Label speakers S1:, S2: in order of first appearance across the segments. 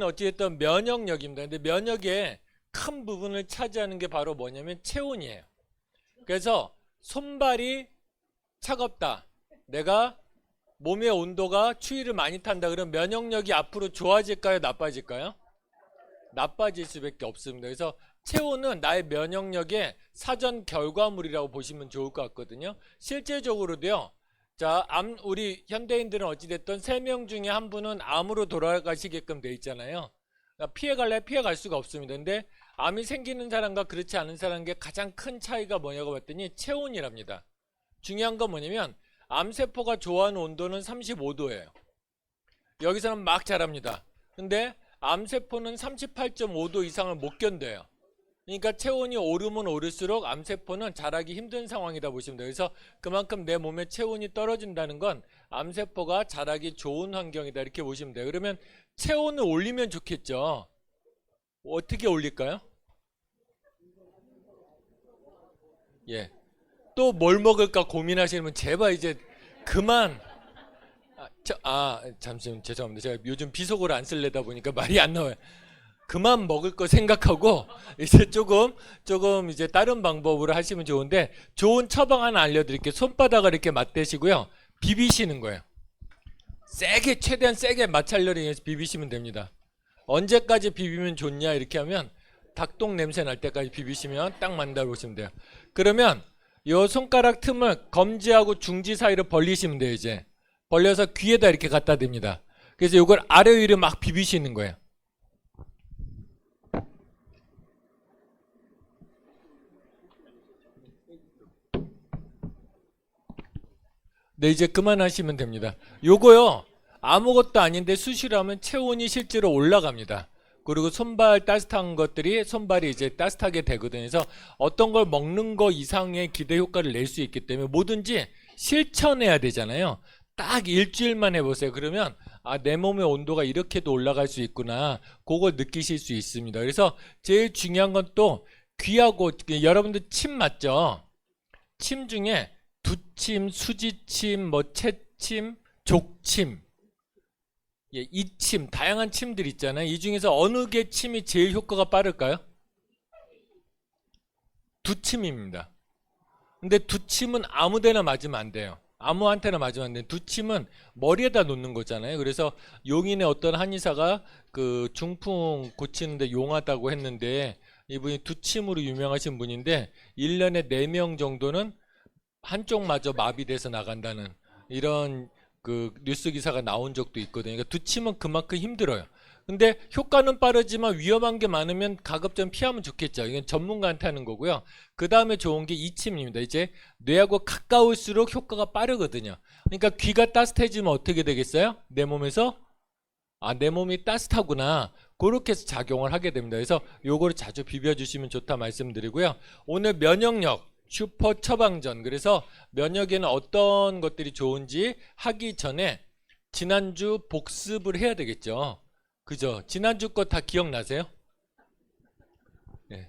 S1: 어찌됐든 면역력입니다. 근데 면역의 큰 부분을 차지하는 게 바로 뭐냐면 체온이에요. 그래서 손발이 차갑다. 내가 몸의 온도가 추위를 많이 탄다. 그러면 면역력이 앞으로 좋아질까요? 나빠질까요? 나빠질 수밖에 없습니다. 그래서 체온은 나의 면역력의 사전 결과물이라고 보시면 좋을 것 같거든요. 실제적으로도요. 자, 우리 현대인들은 어찌됐든 3명 중에 한 분은 암으로 돌아가시게끔 돼 있잖아요. 피해갈래? 피해갈 수가 없습니다. 근데 암이 생기는 사람과 그렇지 않은 사람의 가장 큰 차이가 뭐냐고 봤더니 체온이랍니다. 중요한 건 뭐냐면 암세포가 좋아하는 온도는 35도예요. 여기서는 막 자랍니다. 근데 암세포는 38.5도 이상을 못 견뎌요. 그러니까 체온이 오르면 오를수록 암세포는 자라기 힘든 상황이다 보시면 돼요. 그래서 그만큼 내 몸의 체온이 떨어진다는 건 암세포가 자라기 좋은 환경이다 이렇게 보시면 돼요. 그러면 체온을 올리면 좋겠죠. 어떻게 올릴까요? 예. 또 뭘 먹을까 고민하시면 제발 이제 그만. 잠시만 죄송합니다. 제가 요즘 비속어를 안 쓸려다 보니까 말이 안 나와요. 그만 먹을 거 생각하고 이제 조금 이제 다른 방법으로 하시면 좋은데 좋은 처방 하나 알려드릴게요. 손바닥을 이렇게 맞대시고요. 비비시는 거예요. 세게 최대한 세게 마찰력을 위해서 비비시면 됩니다. 언제까지 비비면 좋냐 이렇게 하면 닭똥 냄새 날 때까지 비비시면 딱 맞다고 보시면 돼요. 그러면 요 손가락 틈을 검지하고 중지 사이로 벌리시면 돼요. 이제 벌려서 귀에다 이렇게 갖다 댑니다. 그래서 이걸 아래 위로 막 비비시는 거예요. 네, 이제 그만하시면 됩니다. 요거요 아무것도 아닌데 수시로 하면 체온이 실제로 올라갑니다. 그리고 손발 따뜻한 것들이 손발이 이제 따뜻하게 되거든요. 그래서 어떤 걸 먹는 거 이상의 기대 효과를 낼 수 있기 때문에 뭐든지 실천해야 되잖아요. 딱 일주일만 해보세요. 그러면 내 몸의 온도가 이렇게도 올라갈 수 있구나. 그걸 느끼실 수 있습니다. 그래서 제일 중요한 건 또 귀하고 여러분들 침 맞죠? 침 중에 두침, 수지침, 채침, 족침, 이침, 다양한 침들 있잖아요. 이 중에서 어느 게 침이 제일 효과가 빠를까요? 두침입니다. 근데 두침은 아무데나 맞으면 안 돼요. 아무한테나 맞으면 안 돼요. 두침은 머리에다 놓는 거잖아요. 그래서 용인의 어떤 한의사가 그 중풍 고치는데 용하다고 했는데 이분이 두침으로 유명하신 분인데 1년에 4명 정도는 한쪽마저 마비돼서 나간다는 이런 그 뉴스 기사가 나온 적도 있거든요. 그러니까 두침은 그만큼 힘들어요. 근데 효과는 빠르지만 위험한 게 많으면 가급적 피하면 좋겠죠. 이건 전문가한테 하는 거고요. 그 다음에 좋은 게 이침입니다. 이제 뇌하고 가까울수록 효과가 빠르거든요. 그러니까 귀가 따뜻해지면 어떻게 되겠어요? 내 몸에서 내 몸이 따뜻하구나. 그렇게 해서 작용을 하게 됩니다. 그래서 요거를 자주 비벼주시면 좋다 말씀드리고요. 오늘 면역력 슈퍼 처방전. 그래서 면역에는 어떤 것들이 좋은지 하기 전에 지난주 복습을 해야 되겠죠. 그죠? 지난주 거 다 기억나세요? 네.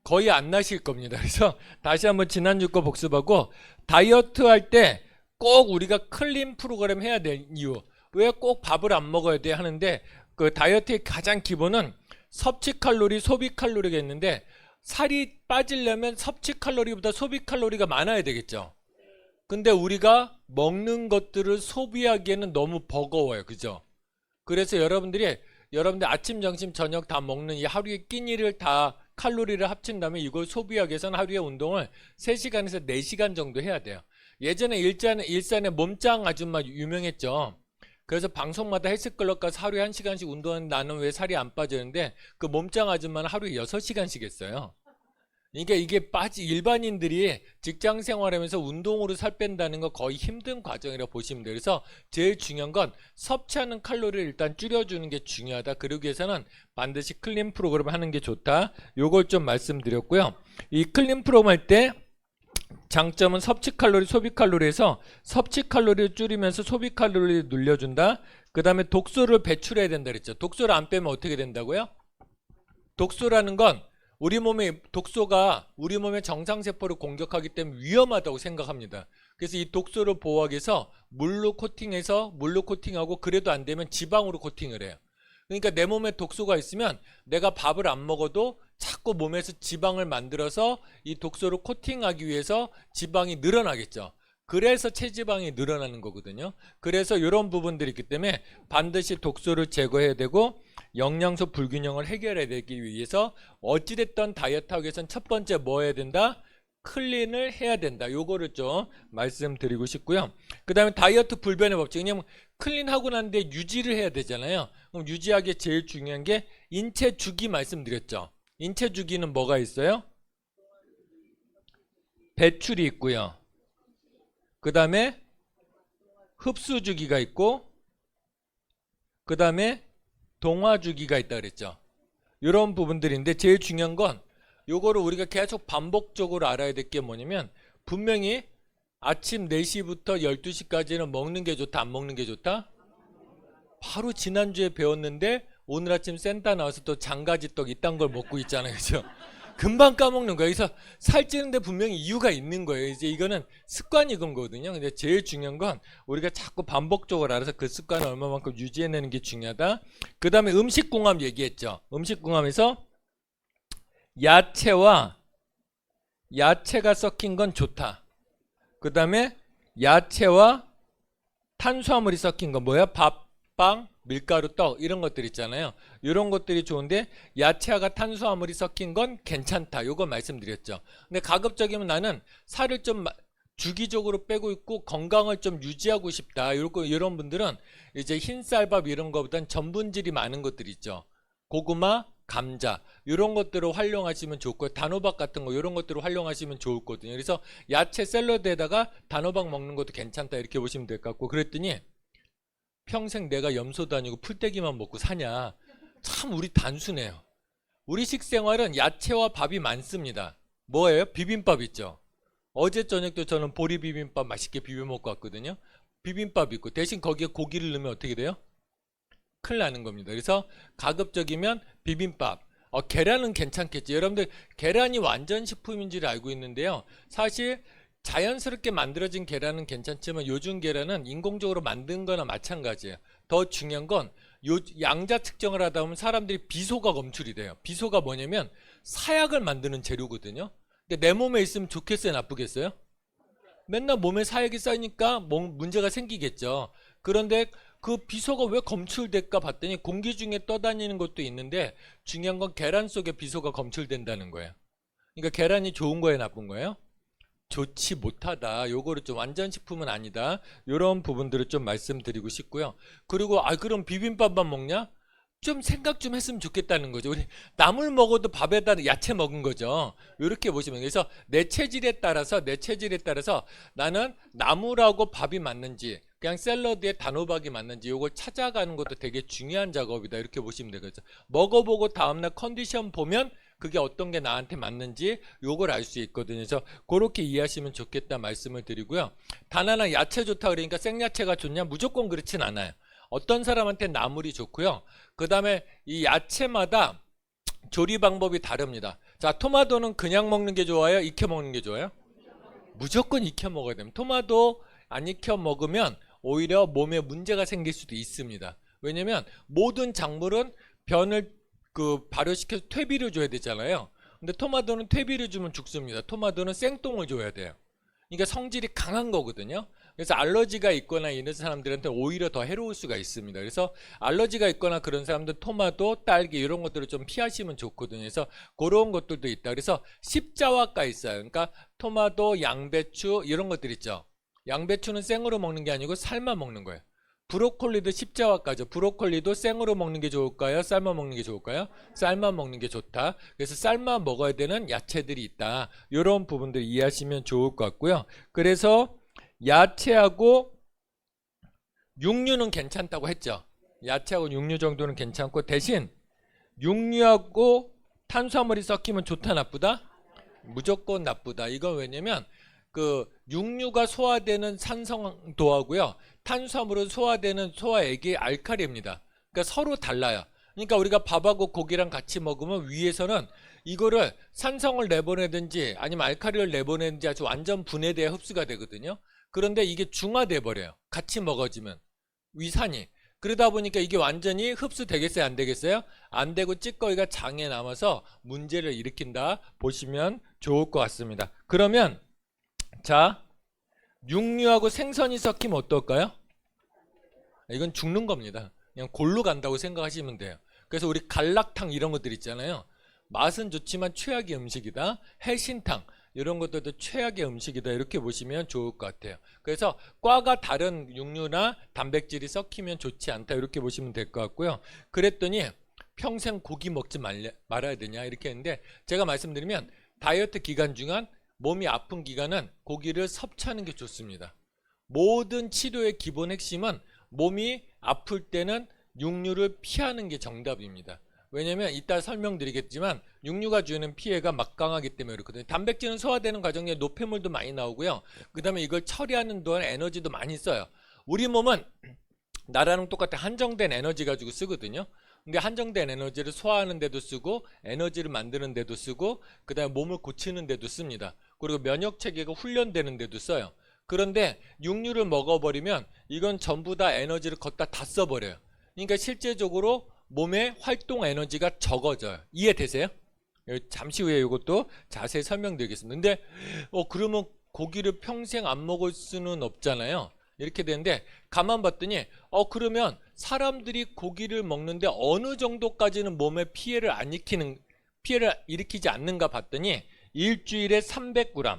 S1: 거의 안 나실 겁니다. 그래서 다시 한번 지난주 거 복습하고 다이어트 할 때 꼭 우리가 클린 프로그램 해야 될 이유. 왜 꼭 밥을 안 먹어야 돼 하는데 그 다이어트의 가장 기본은 섭취 칼로리, 소비 칼로리가 있는데 살이 빠지려면 섭취 칼로리보다 소비 칼로리가 많아야 되겠죠. 근데 우리가 먹는 것들을 소비하기에는 너무 버거워요. 그죠? 그래서 여러분들 아침, 점심, 저녁 다 먹는 이 하루의 끼니를 다 칼로리를 합친 다음에 이걸 소비하기 위해서는 하루에 운동을 3시간에서 4시간 정도 해야 돼요. 예전에 일산에 몸짱 아줌마 유명했죠. 그래서 방송마다 헬스클럽 가서 하루에 1시간씩 운동하는 나는 왜 살이 안 빠지는데 그 몸짱 아줌마는 하루에 6시간씩 했어요. 그러니까 이게 일반인들이 직장 생활하면서 운동으로 살 뺀다는 거 거의 힘든 과정이라고 보시면 돼요. 그래서 제일 중요한 건 섭취하는 칼로리를 일단 줄여주는 게 중요하다. 그러기 위해서는 반드시 클린 프로그램 하는 게 좋다. 요걸 좀 말씀드렸고요. 이 클린 프로그램 할 때 장점은 섭취 칼로리, 소비 칼로리에서 섭취 칼로리를 줄이면서 소비 칼로리를 늘려준다. 그 다음에 독소를 배출해야 된다 그랬죠. 독소를 안 빼면 어떻게 된다고요? 독소라는 건 독소가 우리 몸의 정상세포를 공격하기 때문에 위험하다고 생각합니다. 그래서 이 독소를 보호하기 위해서 물로 코팅하고 그래도 안 되면 지방으로 코팅을 해요. 그러니까 내 몸에 독소가 있으면 내가 밥을 안 먹어도 자꾸 몸에서 지방을 만들어서 이 독소를 코팅하기 위해서 지방이 늘어나겠죠. 그래서 체지방이 늘어나는 거거든요. 그래서 이런 부분들이 있기 때문에 반드시 독소를 제거해야 되고 영양소 불균형을 해결해야 되기 위해서 어찌됐든 다이어트 하기 위해서는 첫 번째 뭐 해야 된다? 클린을 해야 된다. 요거를 좀 말씀드리고 싶고요. 그 다음에 다이어트 불변의 법칙. 왜냐면 클린하고 난데 유지를 해야 되잖아요. 그럼 유지하기 제일 중요한 게 인체 주기 말씀드렸죠. 인체 주기는 뭐가 있어요? 배출이 있고요. 그 다음에 흡수 주기가 있고, 그 다음에 동화 주기가 있다 그랬죠. 이런 부분들인데 제일 중요한 건 요거를 우리가 계속 반복적으로 알아야 될 게 뭐냐면, 분명히 아침 4시부터 12시까지는 먹는 게 좋다, 안 먹는 게 좋다? 바로 지난주에 배웠는데 오늘 아침 센터 나와서 또 장가지떡 이딴 걸 먹고 있잖아요. 그죠? 금방 까먹는 거예요. 그래서 살찌는데 분명히 이유가 있는 거예요. 이제 이거는 습관이 건 거거든요. 근데 제일 중요한 건 우리가 자꾸 반복적으로 알아서 그 습관을 얼마만큼 유지해내는 게 중요하다. 그 다음에 음식궁합 얘기했죠. 음식궁합에서 야채가 섞인 건 좋다. 그 다음에 야채와 탄수화물이 섞인 건 뭐야? 밥, 빵, 밀가루, 떡 이런 것들 있잖아요. 이런 것들이 좋은데 야채와 탄수화물이 섞인 건 괜찮다. 요거 말씀드렸죠. 근데 가급적이면 나는 살을 좀 주기적으로 빼고 있고 건강을 좀 유지하고 싶다. 이런 분들은 이제 흰쌀밥 이런 거보단 전분질이 많은 것들 있죠. 고구마, 감자 이런 것들을 활용하시면 좋고요. 단호박 같은 거 이런 것들을 활용하시면 좋거든요. 그래서 야채 샐러드에다가 단호박 먹는 것도 괜찮다 이렇게 보시면 될 것 같고, 그랬더니 평생 내가 염소도 아니고 풀떼기만 먹고 사냐. 참 우리 단순해요. 우리 식생활은 야채와 밥이 많습니다. 뭐예요? 비빔밥 있죠. 어제 저녁도 저는 보리 비빔밥 맛있게 비벼 먹고 왔거든요. 비빔밥 있고 대신 거기에 고기를 넣으면 어떻게 돼요? 큰일 나는 겁니다. 그래서 가급적이면 비빔밥. 계란은 괜찮겠지. 여러분들 계란이 완전 식품인 줄 알고 있는데요. 사실 자연스럽게 만들어진 계란은 괜찮지만 요즘 계란은 인공적으로 만든 거나 마찬가지예요. 더 중요한 건 양자 측정을 하다 보면 사람들이 비소가 검출이 돼요. 비소가 뭐냐면 사약을 만드는 재료거든요. 근데 내 몸에 있으면 좋겠어요, 나쁘겠어요? 맨날 몸에 사약이 쌓이니까 문제가 생기겠죠. 그런데 그 비소가 왜 검출될까 봤더니 공기 중에 떠다니는 것도 있는데 중요한 건 계란 속에 비소가 검출된다는 거예요. 그러니까 계란이 좋은 거예요, 나쁜 거예요? 좋지 못하다. 요거를 좀 완전 식품은 아니다. 요런 부분들을 좀 말씀드리고 싶고요. 그리고 그럼 비빔밥만 먹냐? 좀 생각 좀 했으면 좋겠다는 거죠. 우리 나물 먹어도 밥에다 야채 먹은 거죠. 이렇게 보시면, 그래서 내 체질에 따라서 나는 나물하고 밥이 맞는지 그냥 샐러드에 단호박이 맞는지 요걸 찾아가는 것도 되게 중요한 작업이다. 이렇게 보시면 되겠죠. 먹어보고 다음날 컨디션 보면 그게 어떤 게 나한테 맞는지 요걸 알 수 있거든요. 그래서 그렇게 이해하시면 좋겠다 말씀을 드리고요. 단 하나 야채 좋다 그러니까 생야채가 좋냐? 무조건 그렇진 않아요. 어떤 사람한테 나물이 좋고요. 그 다음에 이 야채마다 조리 방법이 다릅니다. 자, 토마토는 그냥 먹는 게 좋아요? 익혀 먹는 게 좋아요? 무조건 익혀 먹어야 됩니다. 토마토 안 익혀 먹으면 오히려 몸에 문제가 생길 수도 있습니다. 왜냐면 모든 작물은 변을 발효시켜서 퇴비를 줘야 되잖아요. 근데 토마토는 퇴비를 주면 죽습니다. 토마토는 생똥을 줘야 돼요. 그러니까 성질이 강한 거거든요. 그래서 알러지가 있거나 이런 사람들한테 오히려 더 해로울 수가 있습니다. 그래서 알러지가 있거나 그런 사람들 토마토, 딸기 이런 것들을 좀 피하시면 좋거든요. 그래서 그런 것들도 있다. 그래서 십자화가 있어요. 그러니까 토마토, 양배추 이런 것들 있죠. 양배추는 생으로 먹는 게 아니고 삶아 먹는 거예요. 브로콜리도 십자화가죠. 브로콜리도 생으로 먹는 게 좋을까요? 삶아 먹는 게 좋을까요? 삶아 먹는 게 좋다. 그래서 삶아 먹어야 되는 야채들이 있다. 이런 부분들 이해하시면 좋을 것 같고요. 그래서 야채하고 육류는 괜찮다고 했죠. 야채하고 육류 정도는 괜찮고, 대신 육류하고 탄수화물이 섞이면 좋다, 나쁘다? 무조건 나쁘다. 이건 왜냐면 육류가 소화되는 산성도하고요, 탄수화물은 소화되는 소화액이 알칼리입니다. 그러니까 서로 달라요. 그러니까 우리가 밥하고 고기랑 같이 먹으면 위에서는 이거를 산성을 내보내든지 아니면 알칼리를 내보내든지 아주 완전 분해돼야 흡수가 되거든요. 그런데 이게 중화돼 버려요. 같이 먹어지면 위산이. 그러다 보니까 이게 완전히 흡수되겠어요? 안 되겠어요? 안 되고 찌꺼기가 장에 남아서 문제를 일으킨다 보시면 좋을 것 같습니다. 그러면 자, 육류하고 생선이 섞이면 어떨까요? 이건 죽는 겁니다. 그냥 골로 간다고 생각하시면 돼요. 그래서 우리 갈락탕 이런 것들 있잖아요. 맛은 좋지만 최악의 음식이다. 해신탕 이런 것들도 최악의 음식이다. 이렇게 보시면 좋을 것 같아요. 그래서 과가 다른 육류나 단백질이 섞이면 좋지 않다. 이렇게 보시면 될 것 같고요. 그랬더니 평생 고기 먹지 말아야 되냐 이렇게 했는데, 제가 말씀드리면 다이어트 기간 중간 몸이 아픈 기간은 고기를 섭취하는 게 좋습니다. 모든 치료의 기본 핵심은 몸이 아플 때는 육류를 피하는 게 정답입니다. 왜냐면 이따 설명드리겠지만 육류가 주는 피해가 막강하기 때문에 그렇거든요. 단백질은 소화되는 과정에 노폐물도 많이 나오고요. 그 다음에 이걸 처리하는 동안 에너지도 많이 써요. 우리 몸은 나라랑 똑같아 한정된 에너지 가지고 쓰거든요. 근데 한정된 에너지를 소화하는 데도 쓰고 에너지를 만드는 데도 쓰고 그 다음에 몸을 고치는 데도 씁니다. 그리고 면역체계가 훈련되는 데도 써요. 그런데 육류를 먹어버리면 이건 전부 다 에너지를 걷다 다 써버려요. 그러니까 실제적으로 몸의 활동 에너지가 적어져요. 이해되세요? 잠시 후에 이것도 자세히 설명드리겠습니다. 근데 그러면 고기를 평생 안 먹을 수는 없잖아요. 이렇게 되는데 가만 봤더니 그러면 사람들이 고기를 먹는데 어느 정도까지는 몸에 피해를 일으키지 않는가 봤더니 일주일에 300g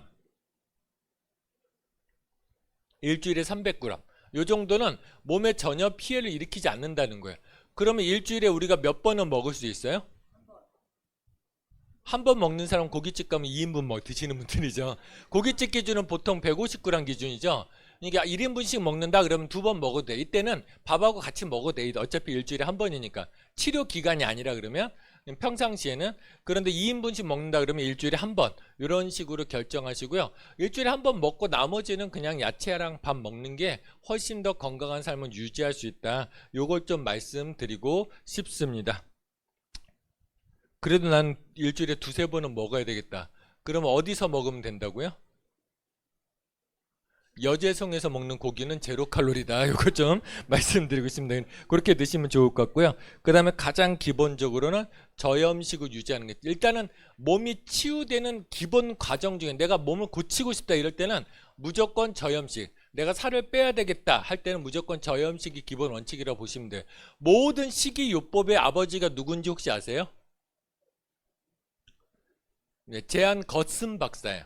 S1: 요 정도는 몸에 전혀 피해를 일으키지 않는다는 거예요. 그러면 일주일에 우리가 몇 번은 먹을 수 있어요? 한 번 먹는 사람 고깃집 가면 2인분 드시는 분들이죠. 고깃집 기준은 보통 150g 기준이죠. 그러니까 1인분씩 먹는다 그러면 2번 먹어도 돼. 이때는 밥하고 같이 먹어도 돼. 어차피 일주일에 한 번이니까. 치료 기간이 아니라 그러면 평상시에는. 그런데 2인분씩 먹는다 그러면 일주일에 한 번 이런 식으로 결정하시고요. 일주일에 한 번 먹고 나머지는 그냥 야채랑 밥 먹는 게 훨씬 더 건강한 삶을 유지할 수 있다. 요걸 좀 말씀드리고 싶습니다. 그래도 난 일주일에 2-3번은 먹어야 되겠다. 그러면 어디서 먹으면 된다고요? 여제성에서 먹는 고기는 제로 칼로리다. 이거 좀 말씀드리고 있습니다. 그렇게 드시면 좋을 것 같고요. 그 다음에 가장 기본적으로는 저염식을 유지하는 게, 일단은 몸이 치유되는 기본 과정 중에 내가 몸을 고치고 싶다 이럴 때는 무조건 저염식, 내가 살을 빼야 되겠다 할 때는 무조건 저염식이 기본 원칙이라고 보시면 돼요. 모든 식이요법의 아버지가 누군지 혹시 아세요? 네, 제한 거슨 박사예요.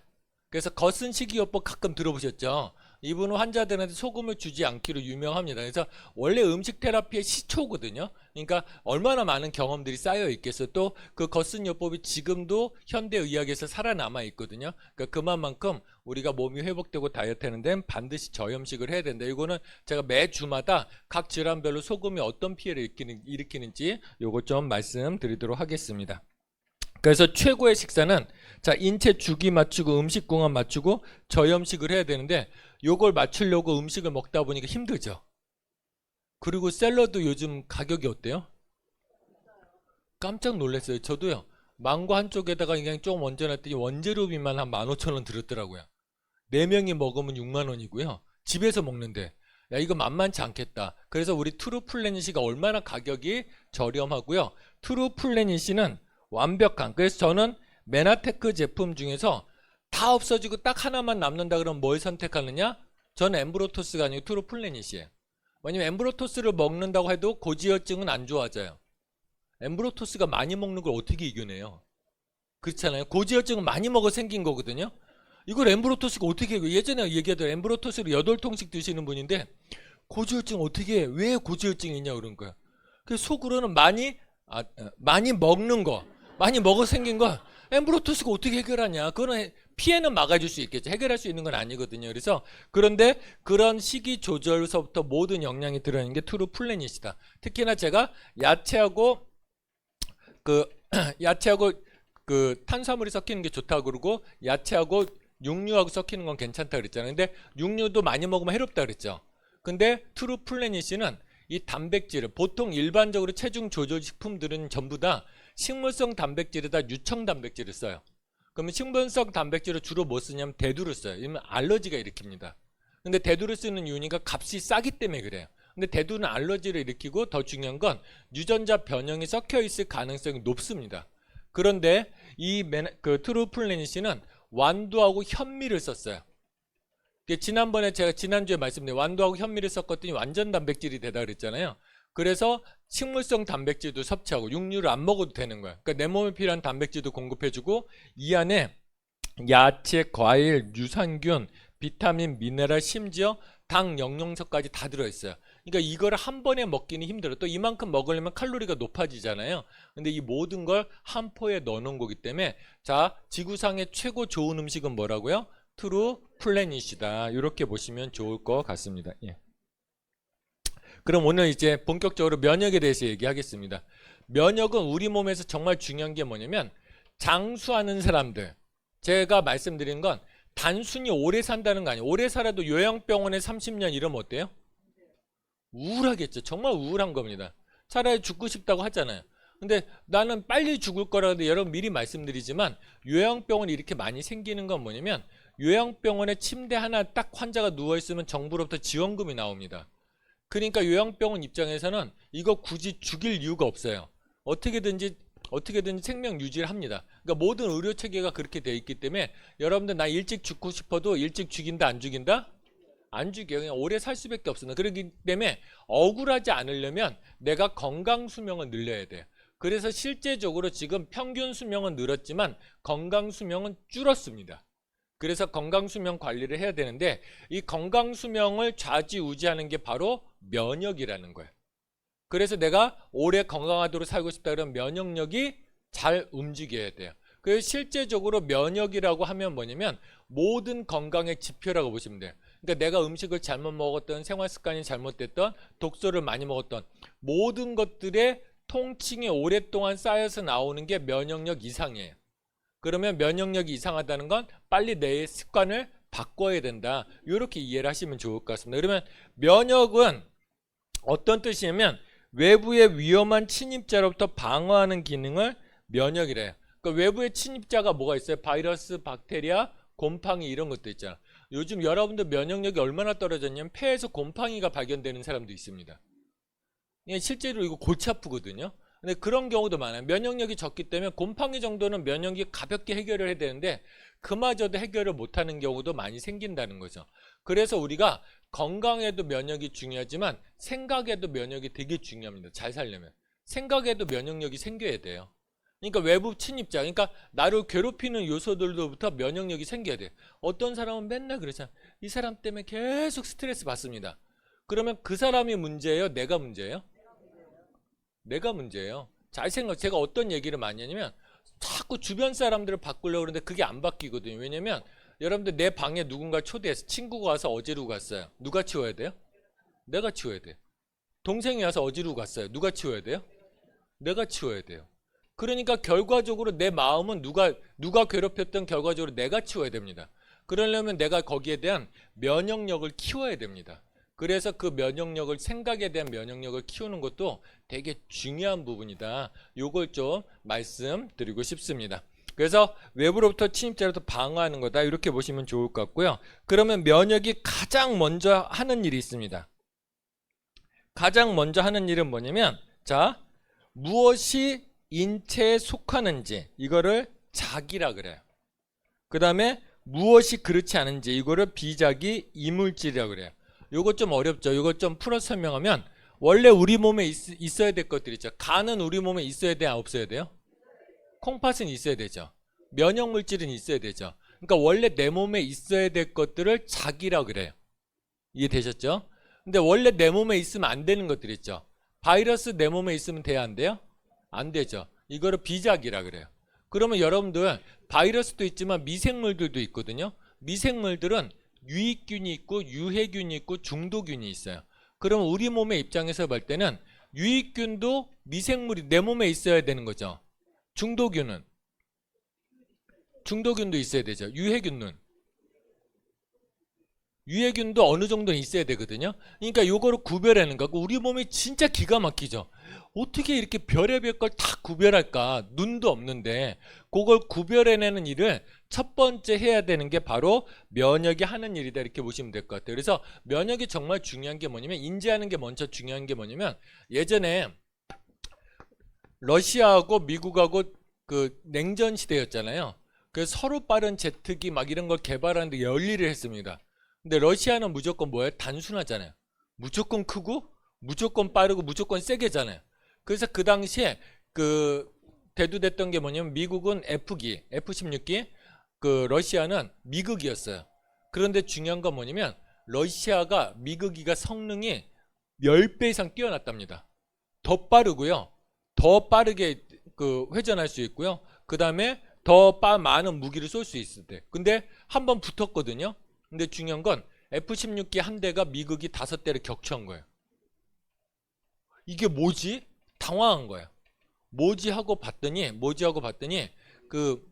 S1: 그래서 거슨 식이요법 가끔 들어보셨죠? 이분은 환자들한테 소금을 주지 않기로 유명합니다. 그래서 원래 음식 테라피의 시초거든요. 그러니까 얼마나 많은 경험들이 쌓여 있겠어요. 또 그 거슨 요법이 지금도 현대의학에서 살아남아 있거든요. 그러니까 그만큼 우리가 몸이 회복되고 다이어트 하는 데는 반드시 저염식을 해야 된다. 이거는 제가 매주마다 각 질환별로 소금이 어떤 피해를 일으키는지 요거 좀 말씀드리도록 하겠습니다. 그래서 최고의 식사는 자, 인체 주기 맞추고 음식 궁합 맞추고 저염식을 해야 되는데 요걸 맞추려고 음식을 먹다 보니까 힘들죠. 그리고 샐러드 요즘 가격이 어때요? 깜짝 놀랐어요. 저도요. 망고 한쪽에다가 그냥 좀 얹어놨더니 원재료비만 한 15,000원 들었더라고요. 4명이 먹으면 6만원이고요. 집에서 먹는데 야, 이거 만만치 않겠다. 그래서 우리 트루플래닛이가 얼마나 가격이 저렴하고요. 트루플래닛은 완벽한, 그래서 저는 메나테크 제품 중에서 다 없어지고 딱 하나만 남는다 그러면 뭘 선택하느냐? 저는 엠브로토스가 아니고 트루플래닛이에요. 왜냐면 엠브로토스를 먹는다고 해도 고지혈증은 안 좋아져요. 엠브로토스가 많이 먹는 걸 어떻게 이겨내요? 그렇잖아요. 고지혈증은 많이 먹어 생긴 거거든요. 이걸 엠브로토스가 어떻게, 예전에 얘기하던 엠브로토스를 8통씩 드시는 분인데 고지혈증 어떻게 해? 왜 고지혈증이 있냐 그런 거야. 그래서 속으로는 많이 먹는 거, 많이 먹어 생긴 거 엠브로토스가 어떻게 해결하냐. 그거는 피해는 막아줄 수 있겠죠. 해결할 수 있는 건 아니거든요. 그래서 그런데 그런 식이 조절서부터 모든 영양이 들어있는 게 트루플래닛이다. 특히나 제가 야채하고 그 탄수화물이 섞이는 게 좋다고 그러고 야채하고 육류하고 섞이는 건 괜찮다 그랬잖아요. 근데 육류도 많이 먹으면 해롭다 그랬죠. 근데 트루플래닛은 이 단백질을, 보통 일반적으로 체중 조절 식품들은 전부 다 식물성 단백질에다 유청 단백질을 써요. 그러면 식물성 단백질을 주로 뭐 쓰냐면 대두를 써요. 이러면 알러지가 일으킵니다. 근데 대두를 쓰는 이유니까 값이 싸기 때문에 그래요. 근데 대두는 알러지를 일으키고 더 중요한 건 유전자 변형이 섞여 있을 가능성이 높습니다. 그런데 이 트루플래닛은 완두하고 현미를 썼어요. 지난번에 제가 지난주에 말씀드린 완두하고 현미를 섞었더니 완전 단백질이 되다 그랬잖아요. 그래서 식물성 단백질도 섭취하고 육류를 안 먹어도 되는 거야. 그러니까 내 몸에 필요한 단백질도 공급해주고 이 안에 야채, 과일, 유산균, 비타민, 미네랄, 심지어 당, 영양소까지 다 들어있어요. 그러니까 이거를 한 번에 먹기는 힘들어. 또 이만큼 먹으려면 칼로리가 높아지잖아요. 근데 이 모든 걸 한 포에 넣어놓은 거기 때문에 자, 지구상의 최고 좋은 음식은 뭐라고요? 트루 플래닛이다. 이렇게 보시면 좋을 것 같습니다. 예. 그럼 오늘 이제 본격적으로 면역에 대해서 얘기하겠습니다. 면역은 우리 몸에서 정말 중요한 게 뭐냐면 장수하는 사람들, 제가 말씀드린 건 단순히 오래 산다는 거 아니에요. 오래 살아도 요양병원에 30년 이러면 어때요? 우울하겠죠. 정말 우울한 겁니다. 차라리 죽고 싶다고 하잖아요. 근데 나는 빨리 죽을 거라고 여러분 미리 말씀드리지만 요양병원이 이렇게 많이 생기는 건 뭐냐면 요양병원에 침대 하나 딱 환자가 누워있으면 정부로부터 지원금이 나옵니다. 그러니까 요양병원 입장에서는 이거 굳이 죽일 이유가 없어요. 어떻게든지 생명 유지를 합니다. 그러니까 모든 의료 체계가 그렇게 되어 있기 때문에 여러분들 나 일찍 죽고 싶어도 일찍 죽인다 안 죽인다? 안 죽여요. 그냥 오래 살 수밖에 없습니다. 그렇기 때문에 억울하지 않으려면 내가 건강 수명을 늘려야 돼요. 그래서 실제적으로 지금 평균 수명은 늘었지만 건강 수명은 줄었습니다. 그래서 건강 수명 관리를 해야 되는데 이 건강 수명을 좌지우지하는 게 바로 면역이라는 거예요. 그래서 내가 오래 건강하도록 살고 싶다 그러면 면역력이 잘 움직여야 돼요. 그래서 실제적으로 면역이라고 하면 뭐냐면 모든 건강의 지표라고 보시면 돼요. 그러니까 내가 음식을 잘못 먹었던, 생활 습관이 잘못됐던, 독소를 많이 먹었던 모든 것들의 통칭이 오랫동안 쌓여서 나오는 게 면역력 이상이에요. 그러면 면역력이 이상하다는 건 빨리 내 습관을 바꿔야 된다. 이렇게 이해를 하시면 좋을 것 같습니다. 그러면 면역은 어떤 뜻이냐면 외부의 위험한 침입자로부터 방어하는 기능을 면역이래요. 그러니까 외부의 침입자가 뭐가 있어요? 바이러스, 박테리아, 곰팡이 이런 것도 있잖아. 요즘 여러분들 면역력이 얼마나 떨어졌냐면 폐에서 곰팡이가 발견되는 사람도 있습니다. 실제로 이거 골치 아프거든요. 근데 그런 경우도 많아요. 면역력이 적기 때문에 곰팡이 정도는 면역이 가볍게 해결을 해야 되는데 그마저도 해결을 못하는 경우도 많이 생긴다는 거죠. 그래서 우리가 건강에도 면역이 중요하지만 생각에도 면역이 되게 중요합니다. 잘 살려면. 생각에도 면역력이 생겨야 돼요. 그러니까 외부 침입자, 그러니까 나를 괴롭히는 요소들로부터 면역력이 생겨야 돼요. 어떤 사람은 맨날 그러잖아요. 이 사람 때문에 계속 스트레스 받습니다. 그러면 그 사람이 문제예요? 내가 문제예요? 내가 문제예요. 제가 어떤 얘기를 많이 하냐면 자꾸 주변 사람들을 바꾸려고 그러는데 그게 안 바뀌거든요. 왜냐면 여러분들 내 방에 누군가 초대해서 친구가 와서 어지르고 갔어요. 누가 치워야 돼요? 내가 치워야 돼요. 동생이 와서 어지르고 갔어요. 누가 치워야 돼요? 내가 치워야 돼요. 그러니까 결과적으로 내 마음은 누가 괴롭혔던 결과적으로 내가 치워야 됩니다. 그러려면 내가 거기에 대한 면역력을 키워야 됩니다. 그래서 그 면역력을, 생각에 대한 면역력을 키우는 것도 되게 중요한 부분이다. 요걸 좀 말씀드리고 싶습니다. 그래서 외부로부터 침입자로부터 방어하는 거다. 이렇게 보시면 좋을 것 같고요. 그러면 면역이 가장 먼저 하는 일이 있습니다. 가장 먼저 하는 일은 뭐냐면 자, 무엇이 인체에 속하는지 이거를 작이라 그래요. 그 다음에 무엇이 그렇지 않은지 이거를 비작이 이물질이라 그래요. 요거 좀 어렵죠. 요거 좀 풀어 설명하면 원래 우리 몸에 있어야 될 것들 있죠. 간은 우리 몸에 있어야 돼요? 없어야 돼요? 콩팥은 있어야 되죠. 면역물질은 있어야 되죠. 그러니까 원래 내 몸에 있어야 될 것들을 작이라 그래요. 이해되셨죠? 근데 원래 내 몸에 있으면 안 되는 것들 있죠. 바이러스 내 몸에 있으면 돼야 안 돼요? 안 되죠. 이거를 비작이라 그래요. 그러면 여러분들 바이러스도 있지만 미생물들도 있거든요. 미생물들은 유익균이 있고 유해균이 있고 중도균이 있어요. 그럼 우리 몸의 입장에서 볼 때는 유익균도 미생물이 내 몸에 있어야 되는 거죠. 중도균도 있어야 되죠. 유해균도 어느 정도는 있어야 되거든요. 그러니까 요거를 구별하는 거고 우리 몸이 진짜 기가 막히죠. 어떻게 이렇게 별의별 걸 다 구별할까? 눈도 없는데 그걸 구별해내는 일을 첫 번째 해야 되는 게 바로 면역이 하는 일이다, 이렇게 보시면 될 것 같아요. 그래서 면역이 정말 중요한 게 뭐냐면, 인지하는 게 먼저 중요한 게 뭐냐면, 예전에 러시아하고 미국하고 그 냉전 시대였잖아요. 그래서 서로 빠른 제트기 막 이런 걸 개발하는데 열일을 했습니다. 근데 러시아는 무조건 뭐예요? 단순하잖아요. 무조건 크고 무조건 빠르고 무조건 세게잖아요. 그래서 그 당시에 그 대두됐던 게 뭐냐면, 미국은 F기, F-16기, 그 러시아는 미극이었어요. 그런데 중요한 건 뭐냐면, 러시아가 미극기가 성능이 10배 이상 뛰어났답니다. 더 빠르고요. 더 빠르게 그 회전할 수 있고요. 그 다음에 더 많은 무기를 쏠 수 있을 때. 근데 한번 붙었거든요. 근데 중요한 건 F-16기 한 대가 미극이 5대를 격추한 거예요. 이게 뭐지? 당황한 거예요. 뭐지 하고 봤더니 그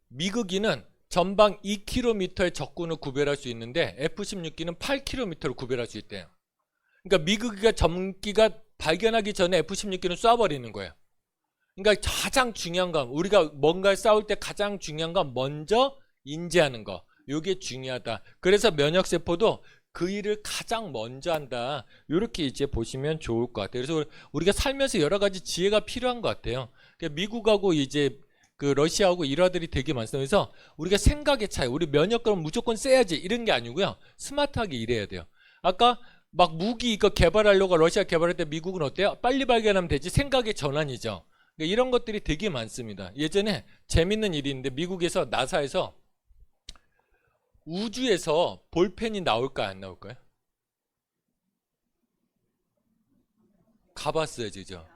S1: 미극기는 전방 2km의 적군을 구별할 수 있는데 F-16기는 8km를 구별할 수 있대요. 그러니까 미극기가 전기가 발견하기 전에 F-16기는 쏴버리는 거예요. 그러니까 가장 중요한 건, 우리가 뭔가를 싸울 때 가장 중요한 건 먼저 인지하는 거. 이게 중요하다. 그래서 면역세포도 그 일을 가장 먼저 한다. 이렇게 이제 보시면 좋을 것 같아요. 그래서 우리가 살면서 여러 가지 지혜가 필요한 것 같아요. 미국하고 이제 그 러시아하고 일화들이 되게 많습니다. 그래서 우리가 생각의 차이, 우리 면역력은 무조건 세야지 이런 게 아니고요. 스마트하게 일해야 돼요. 아까 막 무기 이거 개발하려고 러시아 개발할 때 미국은 어때요? 빨리 발견하면 되지. 생각의 전환이죠. 그러니까 이런 것들이 되게 많습니다. 예전에 재밌는 일이 있는데, 미국에서 나사에서 우주에서 볼펜이 나올까요, 안 나올까요? 가봤어요, 그죠?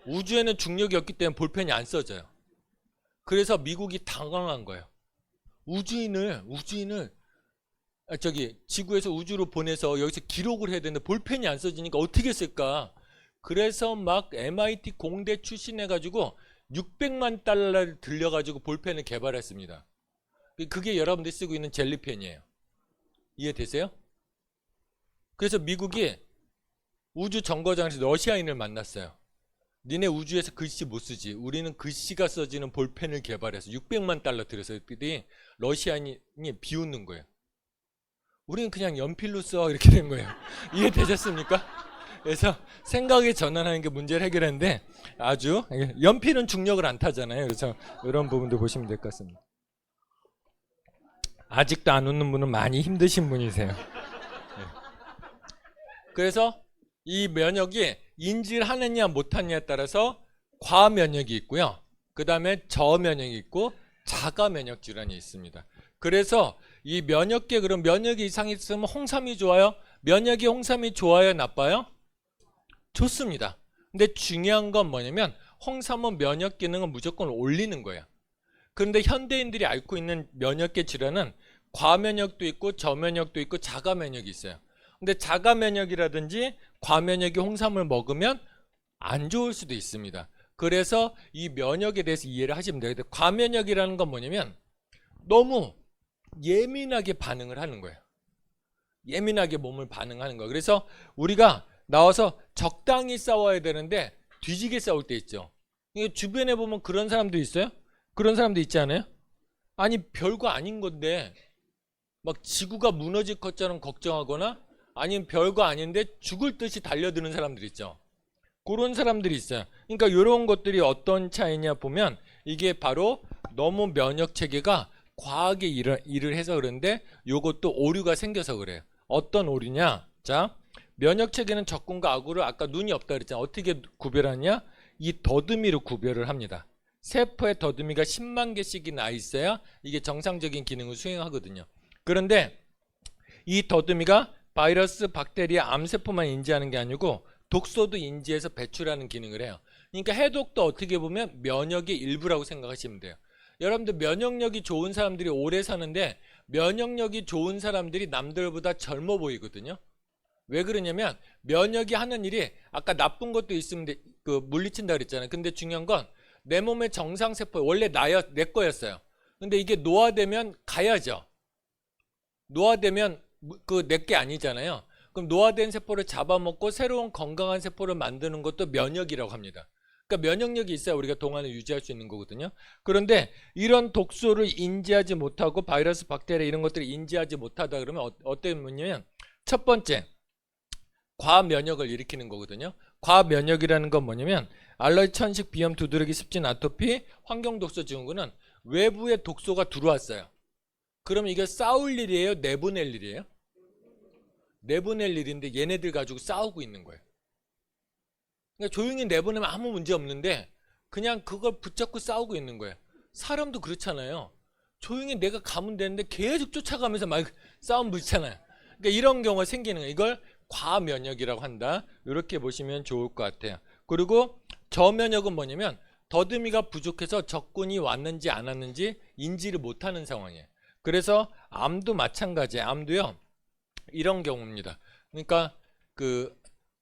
S1: 우주에는 중력이 없기 때문에 볼펜이 안 써져요. 그래서 미국이 당황한 거예요. 우주인을 저기 지구에서 우주로 보내서 여기서 기록을 해야 되는데 볼펜이 안 써지니까 어떻게 쓸까? 그래서 막 MIT 공대 출신해가지고 600만 달러를 들려가지고 볼펜을 개발했습니다. 그게 여러분들이 쓰고 있는 젤리펜이에요. 이해되세요? 그래서 미국이 우주 정거장에서 러시아인을 만났어요. 니네 우주에서 글씨 못 쓰지. 우리는 글씨가 써지는 볼펜을 개발해서 600만 달러 들여서 러시아인이 비웃는 거예요. 우리는 그냥 연필로 써, 이렇게 된 거예요. 이해되셨습니까? 그래서 생각의 전환하는 게 문제를 해결하는데, 아주 연필은 중력을 안 타잖아요. 그래서 이런 부분도 보시면 될 것 같습니다. 아직도 안 웃는 분은 많이 힘드신 분이세요. 네. 그래서 이 면역이 인지를 하느냐 못하느냐에 따라서 과면역이 있고요. 그 다음에 저면역이 있고 자가면역 질환이 있습니다. 그래서 이 면역계, 그럼 면역이 이상이 있으면 홍삼이 좋아요? 면역이 홍삼이 좋아요, 나빠요? 좋습니다. 근데 중요한 건 뭐냐면, 홍삼은 면역 기능을 무조건 올리는 거예요. 그런데 현대인들이 앓고 있는 면역계 질환은 과면역도 있고 저면역도 있고 자가면역이 있어요. 근데 자가면역이라든지 과면역이 홍삼을 먹으면 안 좋을 수도 있습니다. 그래서 이 면역에 대해서 이해를 하시면 돼요. 과면역이라는 건 뭐냐면, 너무 예민하게 반응을 하는 거예요. 예민하게 몸을 반응하는 거예요. 그래서 우리가 나와서 적당히 싸워야 되는데 뒤지게 싸울 때 있죠. 주변에 보면 그런 사람도 있어요? 그런 사람도 있지 않아요? 아니, 별거 아닌 건데 막 지구가 무너질 것처럼 걱정하거나, 아니면 별거 아닌데 죽을 듯이 달려드는 사람들 있죠. 그런 사람들이 있어요. 그러니까 이런 것들이 어떤 차이냐 보면, 이게 바로 너무 면역 체계가 과하게 일을 해서 그런데, 이것도 오류가 생겨서 그래요. 어떤 오류냐? 자, 면역 체계는 적군과 악우를 아까 눈이 없다 그랬잖아요. 어떻게 구별하냐? 이 더듬이로 구별을 합니다. 세포의 더듬이가 10만 개씩이나 있어야 이게 정상적인 기능을 수행하거든요. 그런데 이 더듬이가 바이러스, 박테리아, 암세포만 인지하는 게 아니고 독소도 인지해서 배출하는 기능을 해요. 그러니까 해독도 어떻게 보면 면역의 일부라고 생각하시면 돼요. 여러분들 면역력이 좋은 사람들이 오래 사는데, 면역력이 좋은 사람들이 남들보다 젊어 보이거든요. 왜 그러냐면, 면역이 하는 일이 아까 나쁜 것도 있으면 그 물리친다 그랬잖아요. 근데 중요한 건 내 몸의 정상세포, 원래 내 거였어요. 근데 이게 노화되면 가야죠. 노화되면 그 내 게 아니잖아요. 그럼 노화된 세포를 잡아먹고 새로운 건강한 세포를 만드는 것도 면역이라고 합니다. 그러니까 면역력이 있어야 우리가 동안을 유지할 수 있는 거거든요. 그런데 이런 독소를 인지하지 못하고 바이러스, 박테리아 이런 것들을 인지하지 못하다 그러면 어떤 문제냐면 첫 번째, 과면역을 일으키는 거거든요. 과면역이라는 건 뭐냐면 알러지, 천식, 비염, 두드러기, 습진, 아토피, 환경독소 증후군은 외부에 독소가 들어왔어요. 그럼 이게 싸울 일이에요? 내보낼 일이에요? 내보낼 일인데 얘네들 가지고 싸우고 있는 거예요. 그러니까 조용히 내보내면 아무 문제 없는데 그냥 그걸 붙잡고 싸우고 있는 거예요. 사람도 그렇잖아요. 조용히 내가 가면 되는데 계속 쫓아가면서 막 싸움 붙이잖아요. 그러니까 이런 경우가 생기는 거예요. 이걸 과면역이라고 한다. 이렇게 보시면 좋을 것 같아요. 그리고 저면역은 뭐냐면 더듬이가 부족해서 적군이 왔는지 안 왔는지 인지를 못하는 상황이에요. 그래서 암도 마찬가지예요. 암도요. 이런 경우입니다. 그러니까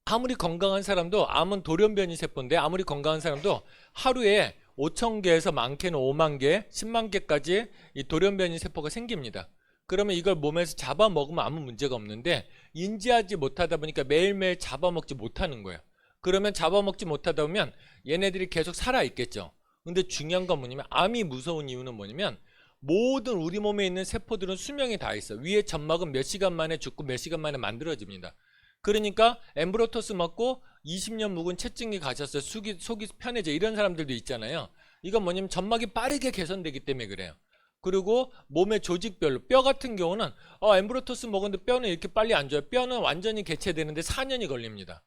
S1: 아무리 건강한 사람도 암은 돌연변이 세포인데 아무리 건강한 사람도 하루에 5,000개에서 많게는 5만 개, 10만 개까지 이 돌연변이 세포가 생깁니다. 그러면 이걸 몸에서 잡아먹으면 아무 문제가 없는데 인지하지 못하다 보니까 매일매일 잡아먹지 못하는 거예요. 그러면 잡아먹지 못하다 보면 얘네들이 계속 살아있겠죠. 근데 중요한 건 뭐냐면 암이 무서운 이유는 뭐냐면 모든 우리 몸에 있는 세포들은 수명이 다 있어. 위에 점막은 몇 시간 만에 죽고 몇 시간 만에 만들어집니다. 그러니까 엠브로토스 맞고 20년 묵은 체증이 가셨어요. 속이 편해져. 이런 사람들도 있잖아요. 이건 뭐냐면 점막이 빠르게 개선되기 때문에 그래요. 그리고 몸의 조직별로 뼈 같은 경우는 엠브로토스 먹었는데 뼈는 이렇게 빨리 안 좋아요. 뼈는 완전히 개체되는데 4년이 걸립니다.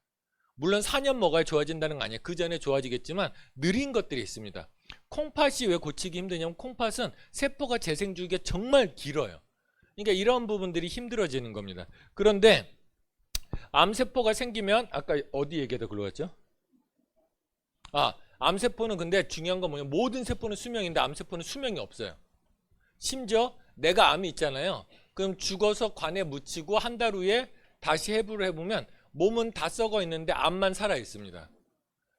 S1: 물론 4년 먹어야 좋아진다는 거 아니에요. 그 전에 좋아지겠지만 느린 것들이 있습니다. 콩팥이 왜 고치기 힘드냐면 콩팥은 세포가 재생 주기가 정말 길어요. 그러니까 이런 부분들이 힘들어지는 겁니다. 그런데 암세포가 생기면 아까 어디 얘기하다 글러갔죠? 암세포는 근데 중요한 건 뭐냐면 모든 세포는 수명인데 암세포는 수명이 없어요. 심지어 내가 암이 있잖아요. 그럼 죽어서 관에 묻히고 한 달 후에 다시 해부를 해보면 몸은 다 썩어 있는데 암만 살아 있습니다.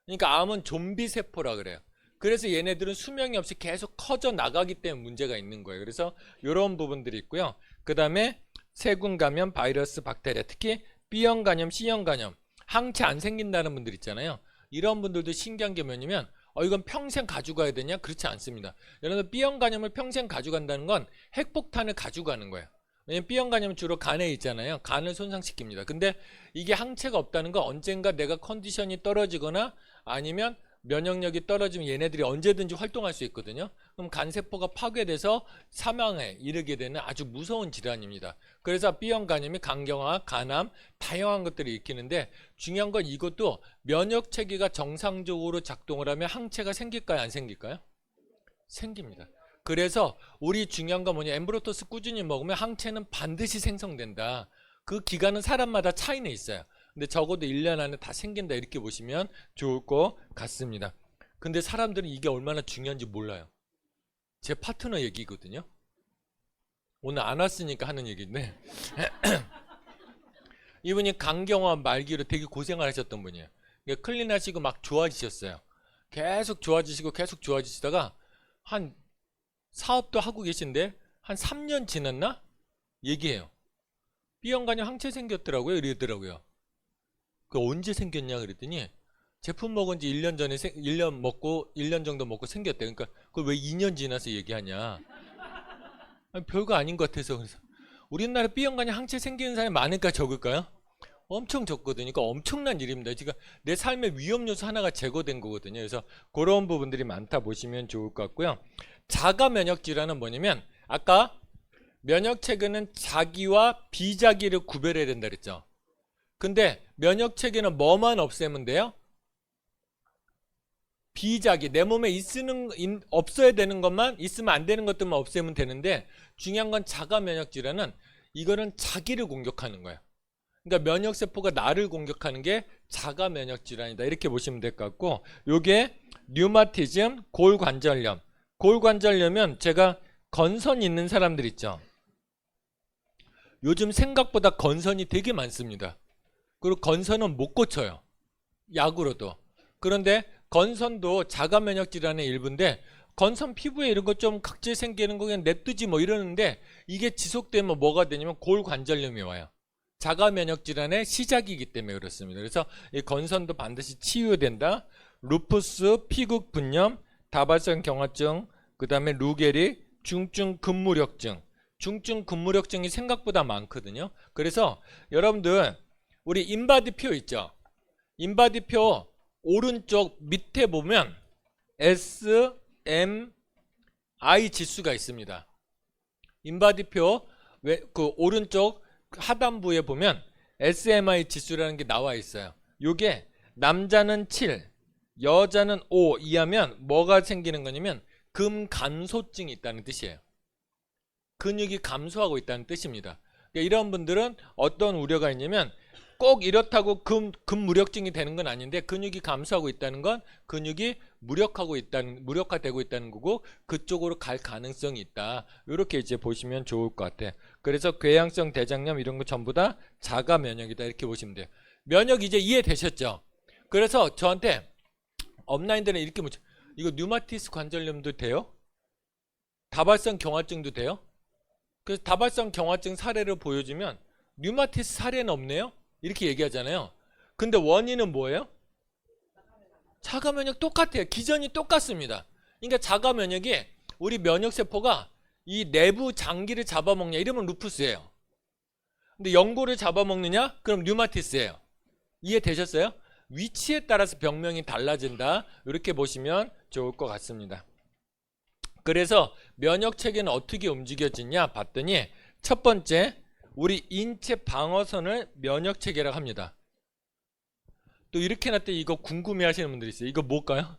S1: 그러니까 암은 좀비 세포라 그래요. 그래서 얘네들은 수명이 없이 계속 커져 나가기 때문에 문제가 있는 거예요. 그래서 이런 부분들이 있고요. 그 다음에 세균 감염, 바이러스, 박테리아, 특히 B형 간염, C형 간염, 항체 안 생긴다는 분들 있잖아요. 이런 분들도 신기한 게 뭐냐면 이건 평생 가져가야 되냐? 그렇지 않습니다. 여러분 B형 간염을 평생 가져간다는 건 핵폭탄을 가져가는 거예요. 왜냐면 B형 간염은 주로 간에 있잖아요. 간을 손상시킵니다. 근데 이게 항체가 없다는 건 언젠가 내가 컨디션이 떨어지거나 아니면 면역력이 떨어지면 얘네들이 언제든지 활동할 수 있거든요. 그럼 간세포가 파괴돼서 사망에 이르게 되는 아주 무서운 질환입니다. 그래서 B형 간염이 간경화, 간암, 다양한 것들을 일으키는데 중요한 건 이것도 면역 체계가 정상적으로 작동을 하면 항체가 생길까요? 안 생길까요? 생깁니다. 그래서 우리 중요한 건 뭐냐, 엠브로토스 꾸준히 먹으면 항체는 반드시 생성된다. 그 기간은 사람마다 차이는 있어요. 근데 적어도 1년 안에 다 생긴다 이렇게 보시면 좋을 것 같습니다. 근데 사람들은 이게 얼마나 중요한지 몰라요. 제 파트너 얘기거든요. 오늘 안 왔으니까 하는 얘기인데 이분이 간경화 말기로 되게 고생을 하셨던 분이에요. 클린하시고 막 좋아지셨어요. 계속 좋아지시다가 한 사업도 하고 계신데 한 3년 지났나? 얘기해요. B형 간염 항체 생겼더라고요. 이러더라고요. 그 언제 생겼냐 그랬더니 제품 먹은 지 1년 전에 1년 정도 먹고 생겼대. 그러니까 그걸 왜 2년 지나서 얘기하냐. 아니, 별거 아닌 것 같아서. 그래서 우리나라 B형 간염 항체 생기는 사람이 많을까 적을까요? 엄청 적거든요. 그러니까 엄청난 일입니다. 지금 내 삶의 위험 요소 하나가 제거된 거거든요. 그래서 그런 부분들이 많다 보시면 좋을 것 같고요. 자가 면역 질환은 뭐냐면 아까 면역 체계는 자기와 비자기를 구별해야 된다 그랬죠. 근데 면역 체계는 뭐만 없애면 돼요? 비자기, 내 몸에 없어야 되는 것만, 있으면 안 되는 것들만 없애면 되는데 중요한 건 자가 면역 질환은 이거는 자기를 공격하는 거예요. 그러니까 면역세포가 나를 공격하는 게 자가 면역 질환이다. 이렇게 보시면 될 것 같고, 요게 류마티즘, 골관절염. 골관절염은 제가 건선 있는 사람들 있죠. 요즘 생각보다 건선이 되게 많습니다. 그리고 건선은 못 고쳐요. 약으로도. 그런데 건선도 자가 면역 질환의 일부인데 건선 피부에 이런 거 좀 각질 생기는 거 그냥 냅두지 뭐 이러는데 이게 지속되면 뭐가 되냐면 골관절염이 와요. 자가 면역 질환의 시작이기 때문에 그렇습니다. 그래서 이 건선도 반드시 치유된다. 루푸스, 피국 분염, 다발성 경화증, 그 다음에 루게리, 중증 근무력증. 중증 근무력증이 생각보다 많거든요. 그래서 여러분들 우리 인바디표 있죠? 인바디표 오른쪽 밑에 보면 SMI 지수가 있습니다. 인바디표 그 오른쪽 하단부에 보면 SMI 지수라는 게 나와 있어요. 요게 남자는 7, 여자는 5 이하면 뭐가 생기는 거냐면 근감소증이 있다는 뜻이에요. 근육이 감소하고 있다는 뜻입니다. 그러니까 이런 분들은 어떤 우려가 있냐면 꼭 이렇다고 근무력증이 되는 건 아닌데 근육이 감소하고 있다는 건 근육이 무력화되고 있다는 거고 그쪽으로 갈 가능성이 있다. 이렇게 이제 보시면 좋을 것 같아요. 그래서 궤양성 대장염 이런 거 전부 다 자가 면역이다 이렇게 보시면 돼요. 면역 이제 이해되셨죠? 그래서 저한테 업라인들은 이렇게 묻죠. 이거 류마티스 관절염도 돼요? 다발성 경화증도 돼요? 그래서 다발성 경화증 사례를 보여주면 류마티스 사례는 없네요? 이렇게 얘기하잖아요. 근데 원인은 뭐예요? 자가 면역 똑같아요. 기전이 똑같습니다. 그러니까 자가 면역이 우리 면역세포가 이 내부 장기를 잡아먹냐 이러면 루푸스예요. 근데 연골을 잡아먹느냐? 그럼 류마티스예요. 이해되셨어요? 위치에 따라서 병명이 달라진다. 이렇게 보시면 좋을 것 같습니다. 그래서 면역체계는 어떻게 움직여지냐 봤더니 첫 번째 우리 인체 방어선을 면역체계라고 합니다. 또 이렇게 놨더니 이거 궁금해 하시는 분들이 있어요. 이거 뭘까요?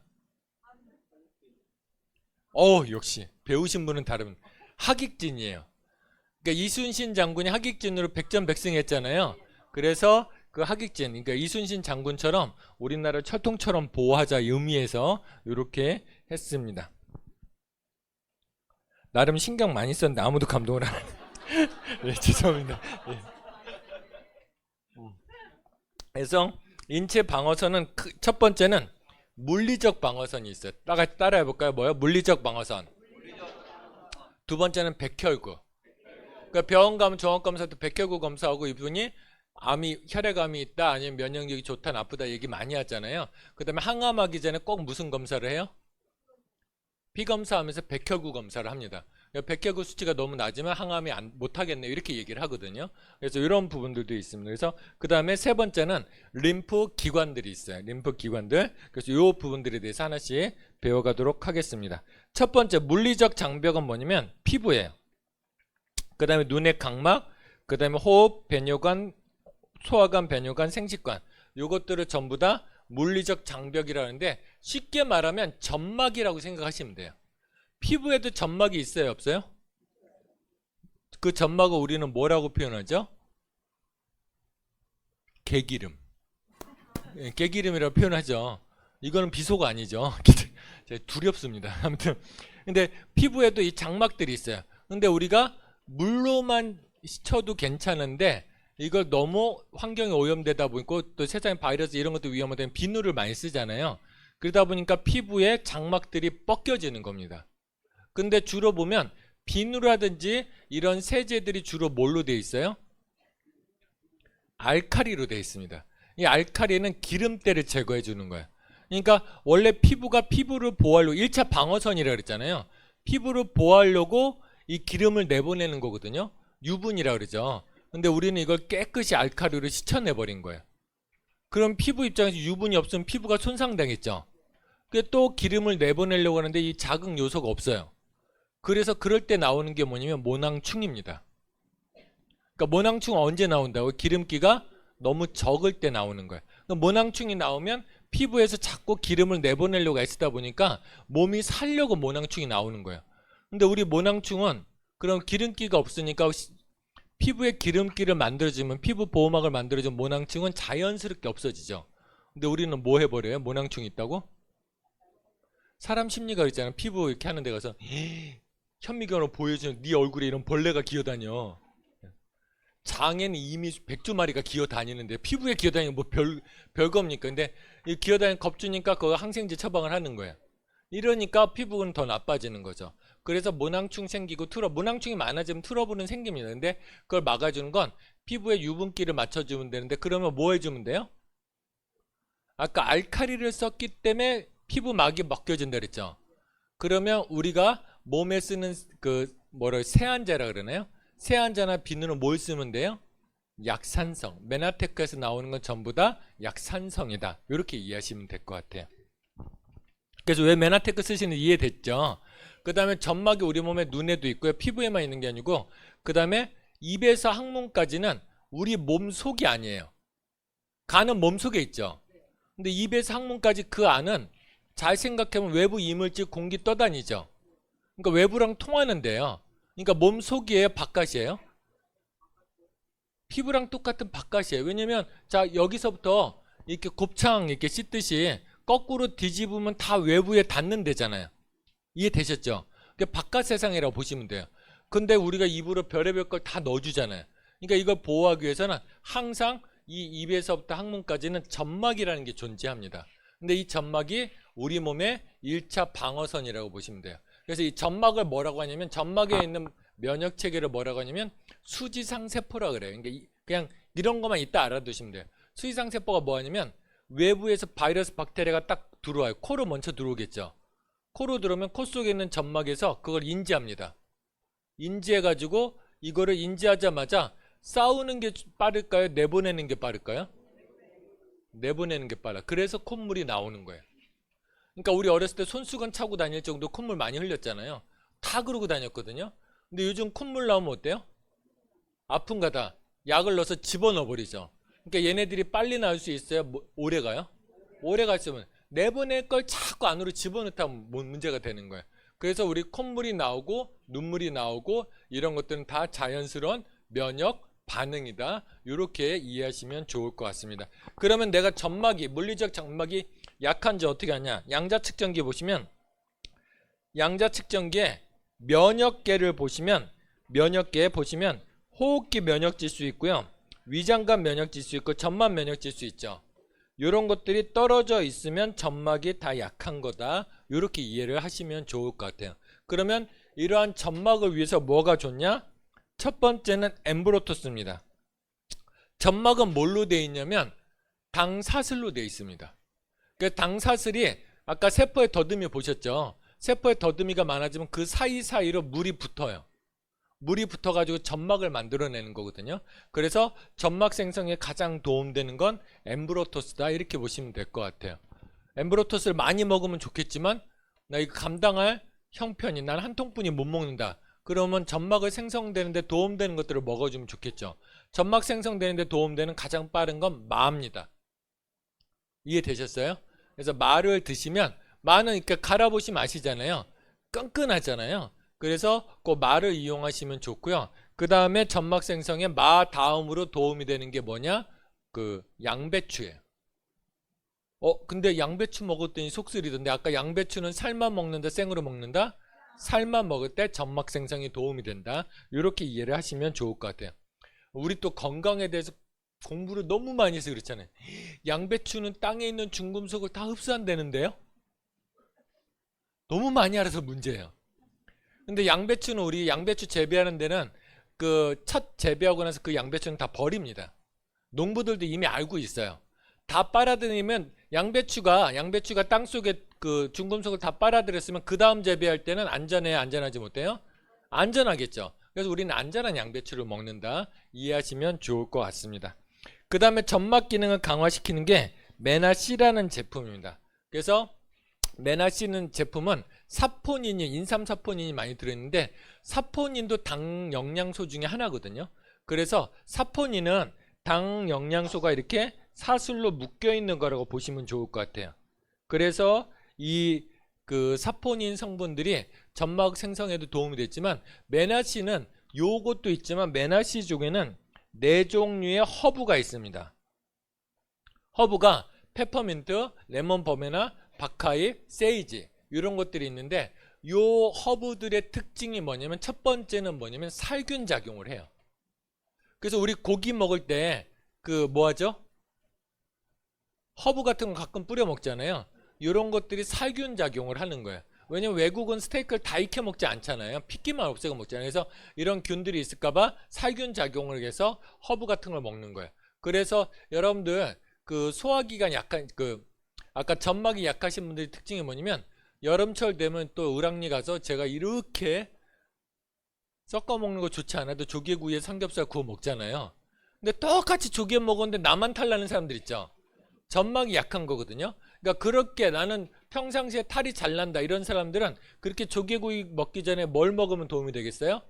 S1: 역시 배우신 분은 다른 하객진이에요. 그러니까 이순신 장군이 하객진으로 백전백승했잖아요. 그래서 그 하객진, 그러니까 이순신 장군처럼 우리나라 철통처럼 보호하자 의미에서 이렇게 했습니다. 나름 신경 많이 썼는데 아무도 감동을 안 하네. 네, 죄송합니다. 네. 그래서 인체 방어선은 첫 번째는 물리적 방어선이 있어요. 따라해 볼까요? 뭐요? 물리적 방어선. 두 번째는 백혈구. 그러니까 병원 가면 종합검사 때 백혈구 검사하고 이분이 혈액암이 있다 아니면 면역력이 좋다 나쁘다 얘기 많이 하잖아요. 그 다음에 항암하기 전에 꼭 무슨 검사를 해요? 피검사하면서 백혈구 검사를 합니다. 백혈구 수치가 너무 낮으면 항암이 못하겠네 이렇게 얘기를 하거든요. 그래서 이런 부분들도 있습니다. 그래서 그 다음에 세 번째는 림프 기관들이 있어요. 림프 기관들. 그래서 이 부분들에 대해서 하나씩 배워가도록 하겠습니다. 첫 번째 물리적 장벽은 뭐냐면 피부예요. 그 다음에 눈의 각막, 그 다음에 호흡, 배뇨관, 소화관, 배뇨관, 생식관 이것들을 전부 다 물리적 장벽이라는데 쉽게 말하면 점막이라고 생각하시면 돼요. 피부에도 점막이 있어요? 없어요? 그 점막을 우리는 뭐라고 표현하죠? 개기름. 개기름이라고 표현하죠. 이거는 비속어 아니죠. 두렵습니다. 아무튼 근데 피부에도 이 장막들이 있어요. 근데 우리가 물로만 쳐도 괜찮은데 이걸 너무 환경이 오염되다 보니까 또 세상에 바이러스 이런 것도 위험하다면 비누를 많이 쓰잖아요. 그러다 보니까 피부에 장막들이 벗겨지는 겁니다. 근데 주로 보면 비누라든지 이런 세제들이 주로 뭘로 되어 있어요? 알칼리로 되어 있습니다. 이 알칼리는 기름때를 제거해 주는 거예요. 그러니까 원래 피부가 피부를 보호하려고 1차 방어선이라고 그랬잖아요. 피부를 보호하려고 이 기름을 내보내는 거거든요. 유분이라고 그러죠. 근데 우리는 이걸 깨끗이 알칼리로 씻어내버린 거예요. 그럼 피부 입장에서 유분이 없으면 피부가 손상당했죠. 또 기름을 내보내려고 하는데 이 자극 요소가 없어요. 그래서 그럴 때 나오는 게 뭐냐면 모낭충입니다. 그러니까 모낭충은 언제 나온다고? 기름기가 너무 적을 때 나오는 거예요. 그러니까 모낭충이 나오면 피부에서 자꾸 기름을 내보내려고 애쓰다 보니까 몸이 살려고 모낭충이 나오는 거예요. 근데 우리 모낭충은 그런 기름기가 없으니까 피부에 기름기를 만들어주면 피부 보호막을 만들어주면 모낭충은 자연스럽게 없어지죠. 근데 우리는 뭐 해버려요? 모낭충이 있다고? 사람 심리가 있잖아요. 피부 이렇게 하는 데 가서 현미경으로 보여주는 네 얼굴에 이런 벌레가 기어다녀. 장에는 이미 백주마리가 기어다니는데 피부에 기어다니는 뭐 별겁니까? 근데 이 기어다니는 겁주니까 그 항생제 처방을 하는 거예요. 이러니까 피부는 더 나빠지는 거죠. 그래서 모낭충 생기고 모낭충이 많아지면 트러블은 생깁니다. 근데 그걸 막아주는 건 피부에 유분기를 맞춰주면 되는데, 그러면 뭐 해주면 돼요? 아까 알칼리를 썼기 때문에 피부막이 벗겨진다 그랬죠. 그러면 우리가 몸에 쓰는 세안제라 그러나요? 세안제나 비누는 뭘 쓰면 돼요? 약산성. 메나테크에서 나오는 건 전부 다 약산성이다. 이렇게 이해하시면 될 것 같아요. 그래서 왜 메나테크 쓰시는 이해됐죠? 그 다음에 점막이 우리 몸에 눈에도 있고요. 피부에만 있는 게 아니고, 그 다음에 입에서 항문까지는 우리 몸 속이 아니에요. 간은 몸 속에 있죠. 근데 입에서 항문까지 그 안은 잘 생각하면 외부 이물질 공기 떠다니죠. 그러니까 외부랑 통하는데요. 그러니까 몸 속이에요, 바깥이에요? 피부랑 똑같은 바깥이에요. 왜냐면 자, 여기서부터 이렇게 곱창 이렇게 씻듯이 거꾸로 뒤집으면 다 외부에 닿는 데잖아요. 이해되셨죠? 그게 바깥 세상이라고 보시면 돼요. 근데 우리가 입으로 별의별 걸 다 넣어주잖아요. 그러니까 이걸 보호하기 위해서는 항상 이 입에서부터 항문까지는 점막이라는 게 존재합니다. 근데 이 점막이 우리 몸의 1차 방어선이라고 보시면 돼요. 그래서 이 점막을 뭐라고 하냐면, 점막에 있는 면역 체계를 뭐라고 하냐면 수지상 세포라 그래요. 그러니까 그냥 이런 것만 이따 알아두시면 돼요. 수지상 세포가 뭐 하냐면 외부에서 바이러스 박테리아가 딱 들어와요. 코로 먼저 들어오겠죠. 코로 들어오면 코 속에 있는 점막에서 그걸 인지합니다. 인지해가지고 이거를 인지하자마자 싸우는 게 빠를까요? 내보내는 게 빠를까요? 내보내는 게 빨라. 그래서 콧물이 나오는 거예요. 그러니까 우리 어렸을 때 손수건 차고 다닐 정도 콧물 많이 흘렸잖아요. 다 그러고 다녔거든요. 근데 요즘 콧물 나오면 어때요? 아픈가다. 약을 넣어서 집어넣어 버리죠. 그러니까 얘네들이 빨리 나올 수 있어요? 오래 가요? 오래 갔으면 내보낼 걸 자꾸 안으로 집어넣다면 문제가 되는 거예요. 그래서 우리 콧물이 나오고 눈물이 나오고 이런 것들은 다 자연스러운 면역 반응이다. 이렇게 이해하시면 좋을 것 같습니다. 그러면 내가 점막이, 물리적 점막이 약한지 어떻게 하냐? 양자 측정기 보시면, 양자 측정기에 면역계를 보시면, 면역계에 보시면 호흡기 면역 지수 있고요, 위장관 면역 지수 있고 점막 면역 지수 있죠. 이런 것들이 떨어져 있으면 점막이 다 약한 거다. 이렇게 이해를 하시면 좋을 것 같아요. 그러면 이러한 점막을 위해서 뭐가 좋냐? 첫 번째는 엠브로토스입니다. 점막은 뭘로 되어 있냐면 당사슬로 되어 있습니다. 그 당사슬이 아까 세포의 더듬이 보셨죠? 세포의 더듬이가 많아지면 그 사이사이로 물이 붙어요. 물이 붙어가지고 점막을 만들어내는 거거든요. 그래서 점막 생성에 가장 도움되는 건 엠브로토스다. 이렇게 보시면 될 것 같아요. 엠브로토스를 많이 먹으면 좋겠지만 나 이거 감당할 형편이, 난 한 통뿐이 못 먹는다. 그러면 점막을 생성되는데 도움되는 것들을 먹어주면 좋겠죠. 점막 생성되는데 도움되는 가장 빠른 건 마입니다. 이해되셨어요? 그래서 마를 드시면, 마는 이렇게 갈아보시면 아시잖아요. 끈끈하잖아요. 그래서 그 마를 이용하시면 좋고요. 그 다음에 점막 생성에 마 다음으로 도움이 되는 게 뭐냐? 그 양배추예요. 근데 양배추 먹었더니 속쓰리던데, 아까 양배추는 삶아 먹는다, 생으로 먹는다? 삶아 먹을 때 점막 생성에 도움이 된다. 이렇게 이해를 하시면 좋을 것 같아요. 우리 또 건강에 대해서 공부를 너무 많이 해서 그렇잖아요. 양배추는 땅에 있는 중금속을 다 흡수한다는데요? 너무 많이 알아서 문제예요. 근데 양배추는, 우리 양배추 재배하는 데는 그 첫 재배하고 나서 그 양배추는 다 버립니다. 농부들도 이미 알고 있어요. 다 빨아들이면 양배추가 땅속에 그 중금속을 다 빨아들였으면 그 다음 재배할 때는 안전해야 안전하지 못해요? 안전하겠죠. 그래서 우리는 안전한 양배추를 먹는다. 이해하시면 좋을 것 같습니다. 그 다음에 점막 기능을 강화시키는 게 메나C라는 제품입니다. 그래서 메나C는 제품은 사포닌이, 인삼사포닌이 많이 들어있는데, 사포닌도 당 영양소 중에 하나거든요. 그래서 사포닌은 당 영양소가 이렇게 사슬로 묶여 있는 거라고 보시면 좋을 것 같아요. 그래서 이 그 사포닌 성분들이 점막 생성에도 도움이 됐지만, 메나C는 요것도 있지만 메나C 중에는 4종류의 허브가 있습니다. 허브가 페퍼민트, 레몬 버베나, 바카이, 세이지, 이런 것들이 있는데, 요 허브들의 특징이 뭐냐면, 첫 번째는 뭐냐면 살균 작용을 해요. 그래서 우리 고기 먹을 때 그 뭐하죠? 허브 같은 거 가끔 뿌려 먹잖아요. 이런 것들이 살균 작용을 하는 거예요. 왜냐면 외국은 스테이크를 다 익혀 먹지 않잖아요. 핏기만 없애고 먹잖아요. 그래서 이런 균들이 있을까봐 살균 작용을 해서 허브 같은 걸 먹는 거예요. 그래서 여러분들 그 소화기관 약간 아까 점막이 약하신 분들의 특징이 뭐냐면 여름철 되면 또 을왕리 가서 제가 이렇게 섞어 먹는 거 좋지 않아도 조개구이에 삼겹살 구워 먹잖아요. 근데 똑같이 조개 먹었는데 나만 탈나는 사람들 있죠. 점막이 약한 거거든요. 그러니까 그렇게 나는 평상시에 탈이 잘 난다 이런 사람들은 그렇게 조개구이 먹기 전에 뭘 먹으면 도움이 되겠어요?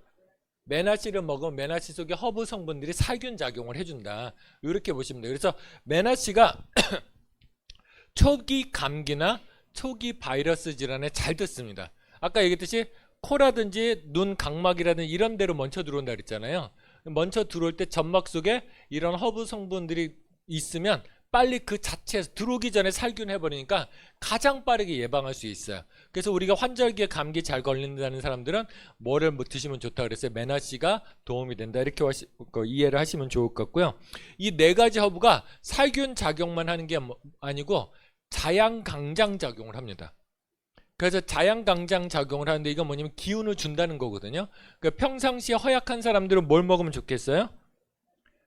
S1: 메나씨를 먹으면 메나씨 속에 허브 성분들이 살균 작용을 해준다. 이렇게 보시면 돼요. 그래서 메나씨가 초기 감기나 초기 바이러스 질환에 잘 듣습니다. 아까 얘기했듯이 코라든지 눈 각막이라든지 이런 데로 먼저 들어온다 그랬잖아요. 먼저 들어올 때 점막 속에 이런 허브 성분들이 있으면 빨리 그 자체에서 들어오기 전에 살균해버리니까 가장 빠르게 예방할 수 있어요. 그래서 우리가 환절기에 감기 잘 걸린다는 사람들은 뭐를 드시면 좋다 그랬어요. 메나씨가 도움이 된다 이렇게 이해를 하시면 좋을 것 같고요. 이 네 가지 허브가 살균 작용만 하는 게 아니고 자양강장 작용을 합니다. 그래서 자양강장 작용을 하는데 이건 뭐냐면 기운을 준다는 거거든요. 그러니까 평상시에 허약한 사람들은 뭘 먹으면 좋겠어요?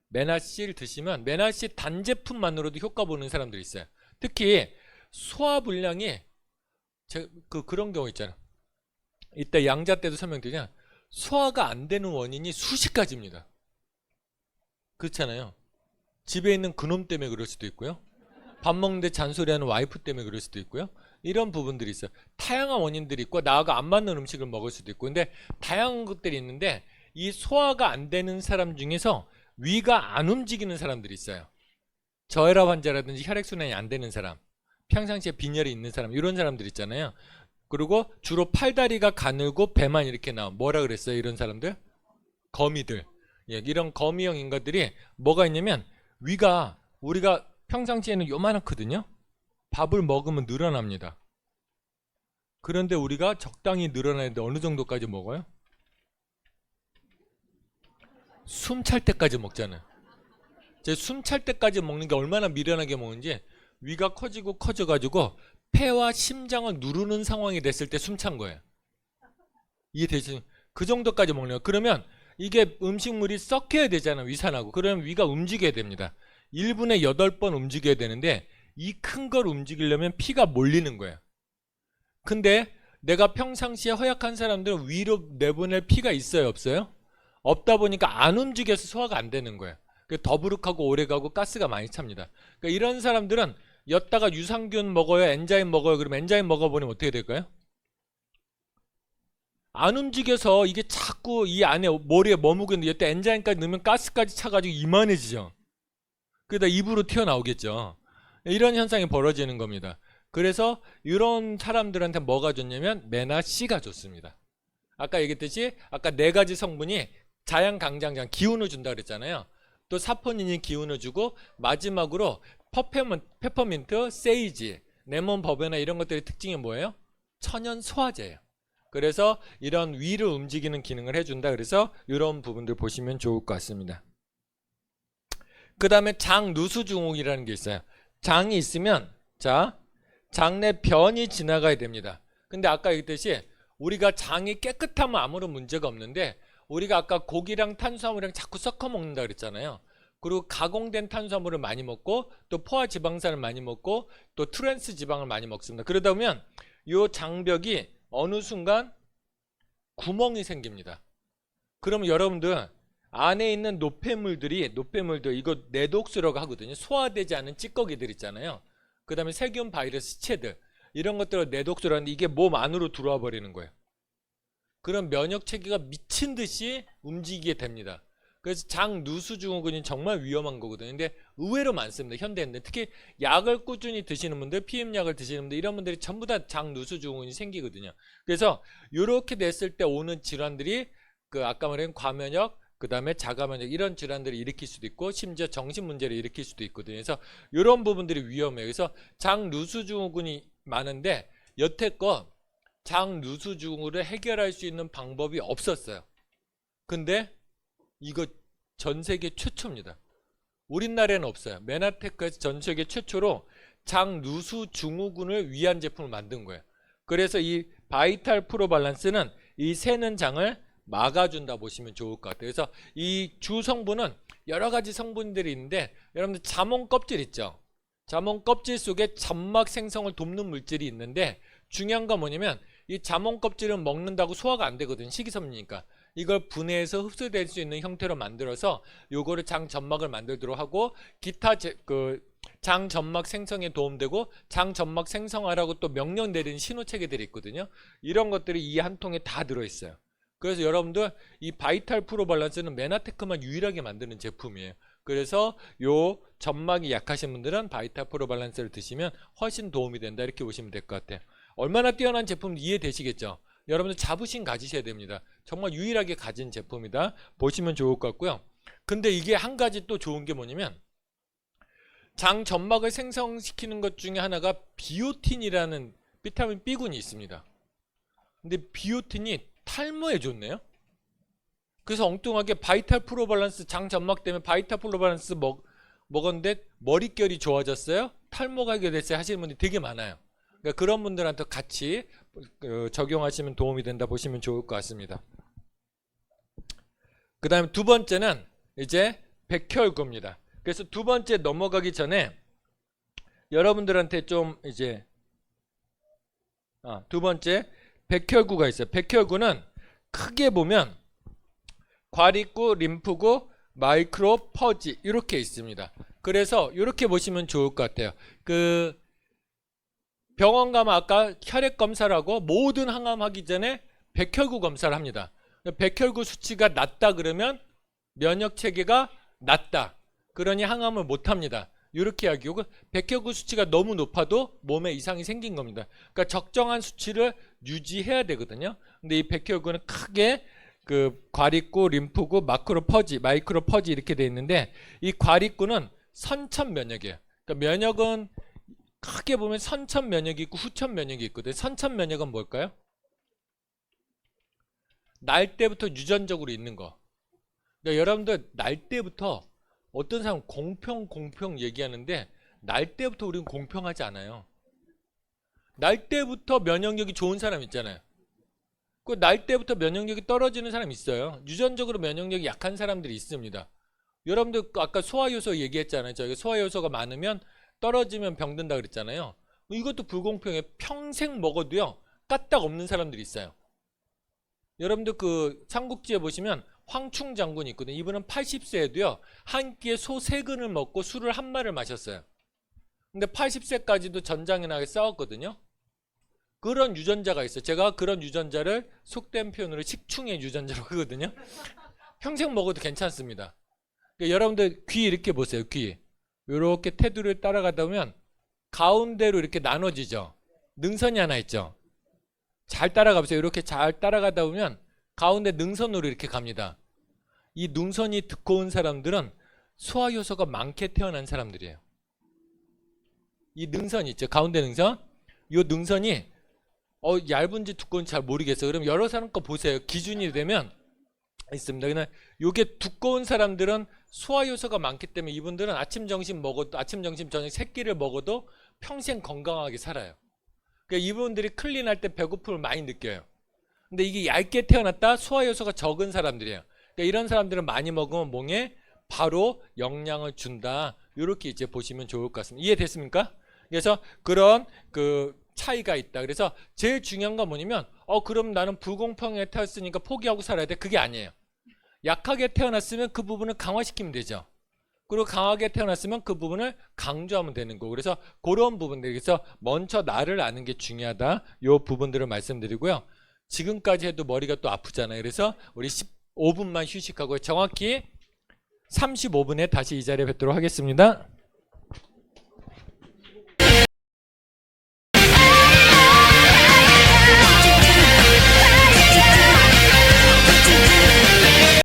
S1: 메나씨를 드시면 메나씨 단제품만으로도 효과 보는 사람들이 있어요. 특히 소화불량이 그런 경우 있잖아요. 이때 양자 때도 설명드리면 소화가 안 되는 원인이 수십 가지입니다. 그렇잖아요. 집에 있는 그놈 때문에 그럴 수도 있고요. 밥 먹는데 잔소리하는 와이프 때문에 그럴 수도 있고요. 이런 부분들이 있어요. 다양한 원인들이 있고 나하고 안 맞는 음식을 먹을 수도 있고 근데 다양한 것들이 있는데 이 소화가 안 되는 사람 중에서 위가 안 움직이는 사람들이 있어요. 저혈압 환자라든지 혈액순환이 안 되는 사람, 평상시에 빈혈이 있는 사람 이런 사람들 있잖아요. 그리고 주로 팔다리가 가늘고 배만 이렇게 나와. 뭐라 그랬어요 이런 사람들? 거미들. 예, 이런 거미형 인간들이 뭐가 있냐면 위가 우리가 평상시에는 요만하거든요. 밥을 먹으면 늘어납니다. 그런데 우리가 적당히 늘어나는데 어느 정도까지 먹어요? 숨 찰 때까지 먹잖아요. 숨 찰 때까지 먹는 게 얼마나 미련하게 먹는지 위가 커져가지고 폐와 심장을 누르는 상황이 됐을 때 숨 찬 거예요. 이해되시죠? 그 정도까지 먹는 거예요. 그러면 이게 음식물이 썩혀야 되잖아요. 위산하고. 그러면 위가 움직여야 됩니다. 1분에 8번 움직여야 되는데 이 큰 걸 움직이려면 피가 몰리는 거예요. 근데 내가 평상시에 허약한 사람들은 위로 내보낼 피가 있어요 없어요? 없다 보니까 안 움직여서 소화가 안 되는 거예요. 더부룩하고 오래가고 가스가 많이 찹니다. 그러니까 이런 사람들은 였다가 유산균 먹어요 엔자임 먹어요 그러면 엔자임 먹어보면 어떻게 될까요? 안 움직여서 이게 자꾸 이 안에 머리에 머무고 있는데 여태 엔자임까지 넣으면 가스까지 차가지고 이만해지죠. 그러다 입으로 튀어나오겠죠. 이런 현상이 벌어지는 겁니다. 그래서 이런 사람들한테 뭐가 좋냐면 메나씨가 좋습니다. 아까 얘기했듯이 아까 네 가지 성분이 자양강장장 기운을 준다 그랬잖아요. 또 사포닌이 기운을 주고 마지막으로 페퍼민트, 세이지, 레몬 버베나 이런 것들의 특징이 뭐예요? 천연 소화제예요. 그래서 이런 위를 움직이는 기능을 해준다. 그래서 이런 부분들 보시면 좋을 것 같습니다. 그 다음에 장누수증후군이라는 게 있어요. 장이 있으면 장내 변이 지나가야 됩니다. 근데 아까 얘기했듯이 우리가 장이 깨끗하면 아무런 문제가 없는데 우리가 아까 고기랑 탄수화물이랑 자꾸 섞어 먹는다 그랬잖아요. 그리고 가공된 탄수화물을 많이 먹고 또 포화 지방산을 많이 먹고 또 트랜스 지방을 많이 먹습니다. 그러다 보면 이 장벽이 어느 순간 구멍이 생깁니다. 그러면 여러분들 안에 있는 노폐물들 이거 내독수라고 하거든요. 소화되지 않은 찌꺼기들 있잖아요. 그 다음에 세균, 바이러스, 시체들 이런 것들을 내독수라고 하는데 이게 몸 안으로 들어와 버리는 거예요. 그럼 면역 체계가 미친 듯이 움직이게 됩니다. 그래서 장누수증후군이 정말 위험한 거거든요. 근데 의외로 많습니다. 현대인들 특히 약을 꾸준히 드시는 분들, 피임약을 드시는 분들 이런 분들이 전부 다 장누수증후군이 생기거든요. 그래서 이렇게 됐을 때 오는 질환들이 아까 말한 과면역, 그 다음에 자가면역 이런 질환들을 일으킬 수도 있고 심지어 정신문제를 일으킬 수도 있거든요. 그래서 이런 부분들이 위험해요. 그래서 장누수증후군이 많은데 여태껏 장누수증후군을 해결할 수 있는 방법이 없었어요. 근데 이거 전 세계 최초입니다. 우리나라에는 없어요. 메나테크에서 전 세계 최초로 장누수 증후군을 위한 제품을 만든 거예요. 그래서 이 바이탈 프로 밸런스는 이 새는 장을 막아준다 보시면 좋을 것 같아요. 그래서 이 주 성분은 여러 가지 성분들이 있는데 여러분들 자몽 껍질 있죠? 자몽 껍질 속에 점막 생성을 돕는 물질이 있는데 중요한 건 뭐냐면 이 자몽 껍질은 먹는다고 소화가 안 되거든요. 식이섬유니까. 이걸 분해해서 흡수될 수 있는 형태로 만들어서 요거를 장 점막을 만들도록 하고 기타 장 점막 생성에 도움되고 장 점막 생성하라고 또 명령 내리는 신호 체계들이 있거든요. 이런 것들이 이 한 통에 다 들어있어요. 그래서 여러분들 이 바이탈 프로 밸런스는 메나테크만 유일하게 만드는 제품이에요. 그래서 요 점막이 약하신 분들은 바이탈 프로 밸런스를 드시면 훨씬 도움이 된다 이렇게 보시면 될 것 같아요. 얼마나 뛰어난 제품 이해되시겠죠? 여러분들 자부심 가지셔야 됩니다. 정말 유일하게 가진 제품이다 보시면 좋을 것 같고요. 근데 이게 한 가지 또 좋은 게 뭐냐면 장 점막을 생성시키는 것 중에 하나가 비오틴이라는 비타민 B군이 있습니다. 근데 비오틴이 탈모에 좋네요. 그래서 엉뚱하게 바이탈 프로 밸런스 장 점막 때문에 바이탈 프로 밸런스 먹었는데 머릿결이 좋아졌어요? 탈모가 해결됐어요? 하시는 분들이 되게 많아요. 그러니까 그런 분들한테 같이 적용하시면 도움이 된다 보시면 좋을 것 같습니다. 그 다음에 두 번째는 이제 백혈구입니다. 그래서 두 번째 넘어가기 전에 여러분들한테 좀 이제 두 번째 백혈구가 있어요. 백혈구는 크게 보면 과립구, 림프구, 마이크로퍼지 이렇게 있습니다. 그래서 이렇게 보시면 좋을 것 같아요. 그 병원 가면 아까 혈액 검사를 하고 모든 항암하기 전에 백혈구 검사를 합니다. 백혈구 수치가 낮다 그러면 면역 체계가 낮다. 그러니 항암을 못 합니다. 이렇게 이야기하고 백혈구 수치가 너무 높아도 몸에 이상이 생긴 겁니다. 그러니까 적정한 수치를 유지해야 되거든요. 근데 이 백혈구는 크게 그 과립구, 림프구, 마이크로퍼지 이렇게 돼 있는데 이 과립구는 선천 면역이에요. 그러니까 면역은 크게 보면 선천 면역이 있고 후천 면역이 있거든요. 선천 면역은 뭘까요? 날 때부터 유전적으로 있는 거. 그러니까 여러분들 날 때부터 어떤 사람 공평 얘기하는데 날 때부터 우리는 공평하지 않아요. 날 때부터 면역력이 좋은 사람 있잖아요. 그 날 때부터 면역력이 떨어지는 사람 있어요. 유전적으로 면역력이 약한 사람들이 있습니다. 여러분들 아까 소화효소 얘기했잖아요. 저희가 소화효소가 많으면 떨어지면 병든다 그랬잖아요. 이것도 불공평해. 평생 먹어도요 까딱 없는 사람들이 있어요. 여러분들 그 삼국지에 보시면 황충 장군이 있거든요. 이분은 80세에도요 한 끼에 소 3근을 먹고 술을 한 마를 마셨어요. 근데 80세까지도 전장에 나가 싸웠거든요. 그런 유전자가 있어요. 제가 그런 유전자를 속된 표현으로 식충의 유전자라고 하거든요. 평생 먹어도 괜찮습니다. 그러니까 여러분들 귀 이렇게 보세요. 귀 이렇게 테두리를 따라가다 보면 가운데로 이렇게 나눠지죠. 능선이 하나 있죠. 잘 따라가 보세요. 이렇게 잘 따라가다 보면 가운데 능선으로 이렇게 갑니다. 이 능선이 두꺼운 사람들은 소화효소가 많게 태어난 사람들이에요. 이 능선 있죠. 가운데 능선. 이 능선이 얇은지 두꺼운지 잘 모르겠어요. 그럼 여러 사람 거 보세요. 기준이 되면 있습니다. 그냥 이게 두꺼운 사람들은 소화효소가 많기 때문에 이분들은 아침 점심 저녁 3끼를 먹어도 평생 건강하게 살아요. 그러니까 이분들이 클린할 때 배고픔을 많이 느껴요. 근데 이게 얇게 태어났다 소화효소가 적은 사람들이에요. 그러니까 이런 사람들은 많이 먹으면 몸에 바로 영양을 준다. 이렇게 이제 보시면 좋을 것 같습니다. 이해됐습니까? 그래서 그런 그 차이가 있다. 그래서 제일 중요한 건 뭐냐면 그럼 나는 불공평하게 태어났으니까 포기하고 살아야 돼. 그게 아니에요. 약하게 태어났으면 그 부분을 강화시키면 되죠. 그리고 강하게 태어났으면 그 부분을 강조하면 되는 거고. 그래서 그런 부분들. 그래서 먼저 나를 아는 게 중요하다. 이 부분들을 말씀드리고요. 지금까지 해도 머리가 또 아프잖아요. 그래서 우리 15분만 휴식하고 정확히 35분에 다시 이 자리에 뵙도록 하겠습니다.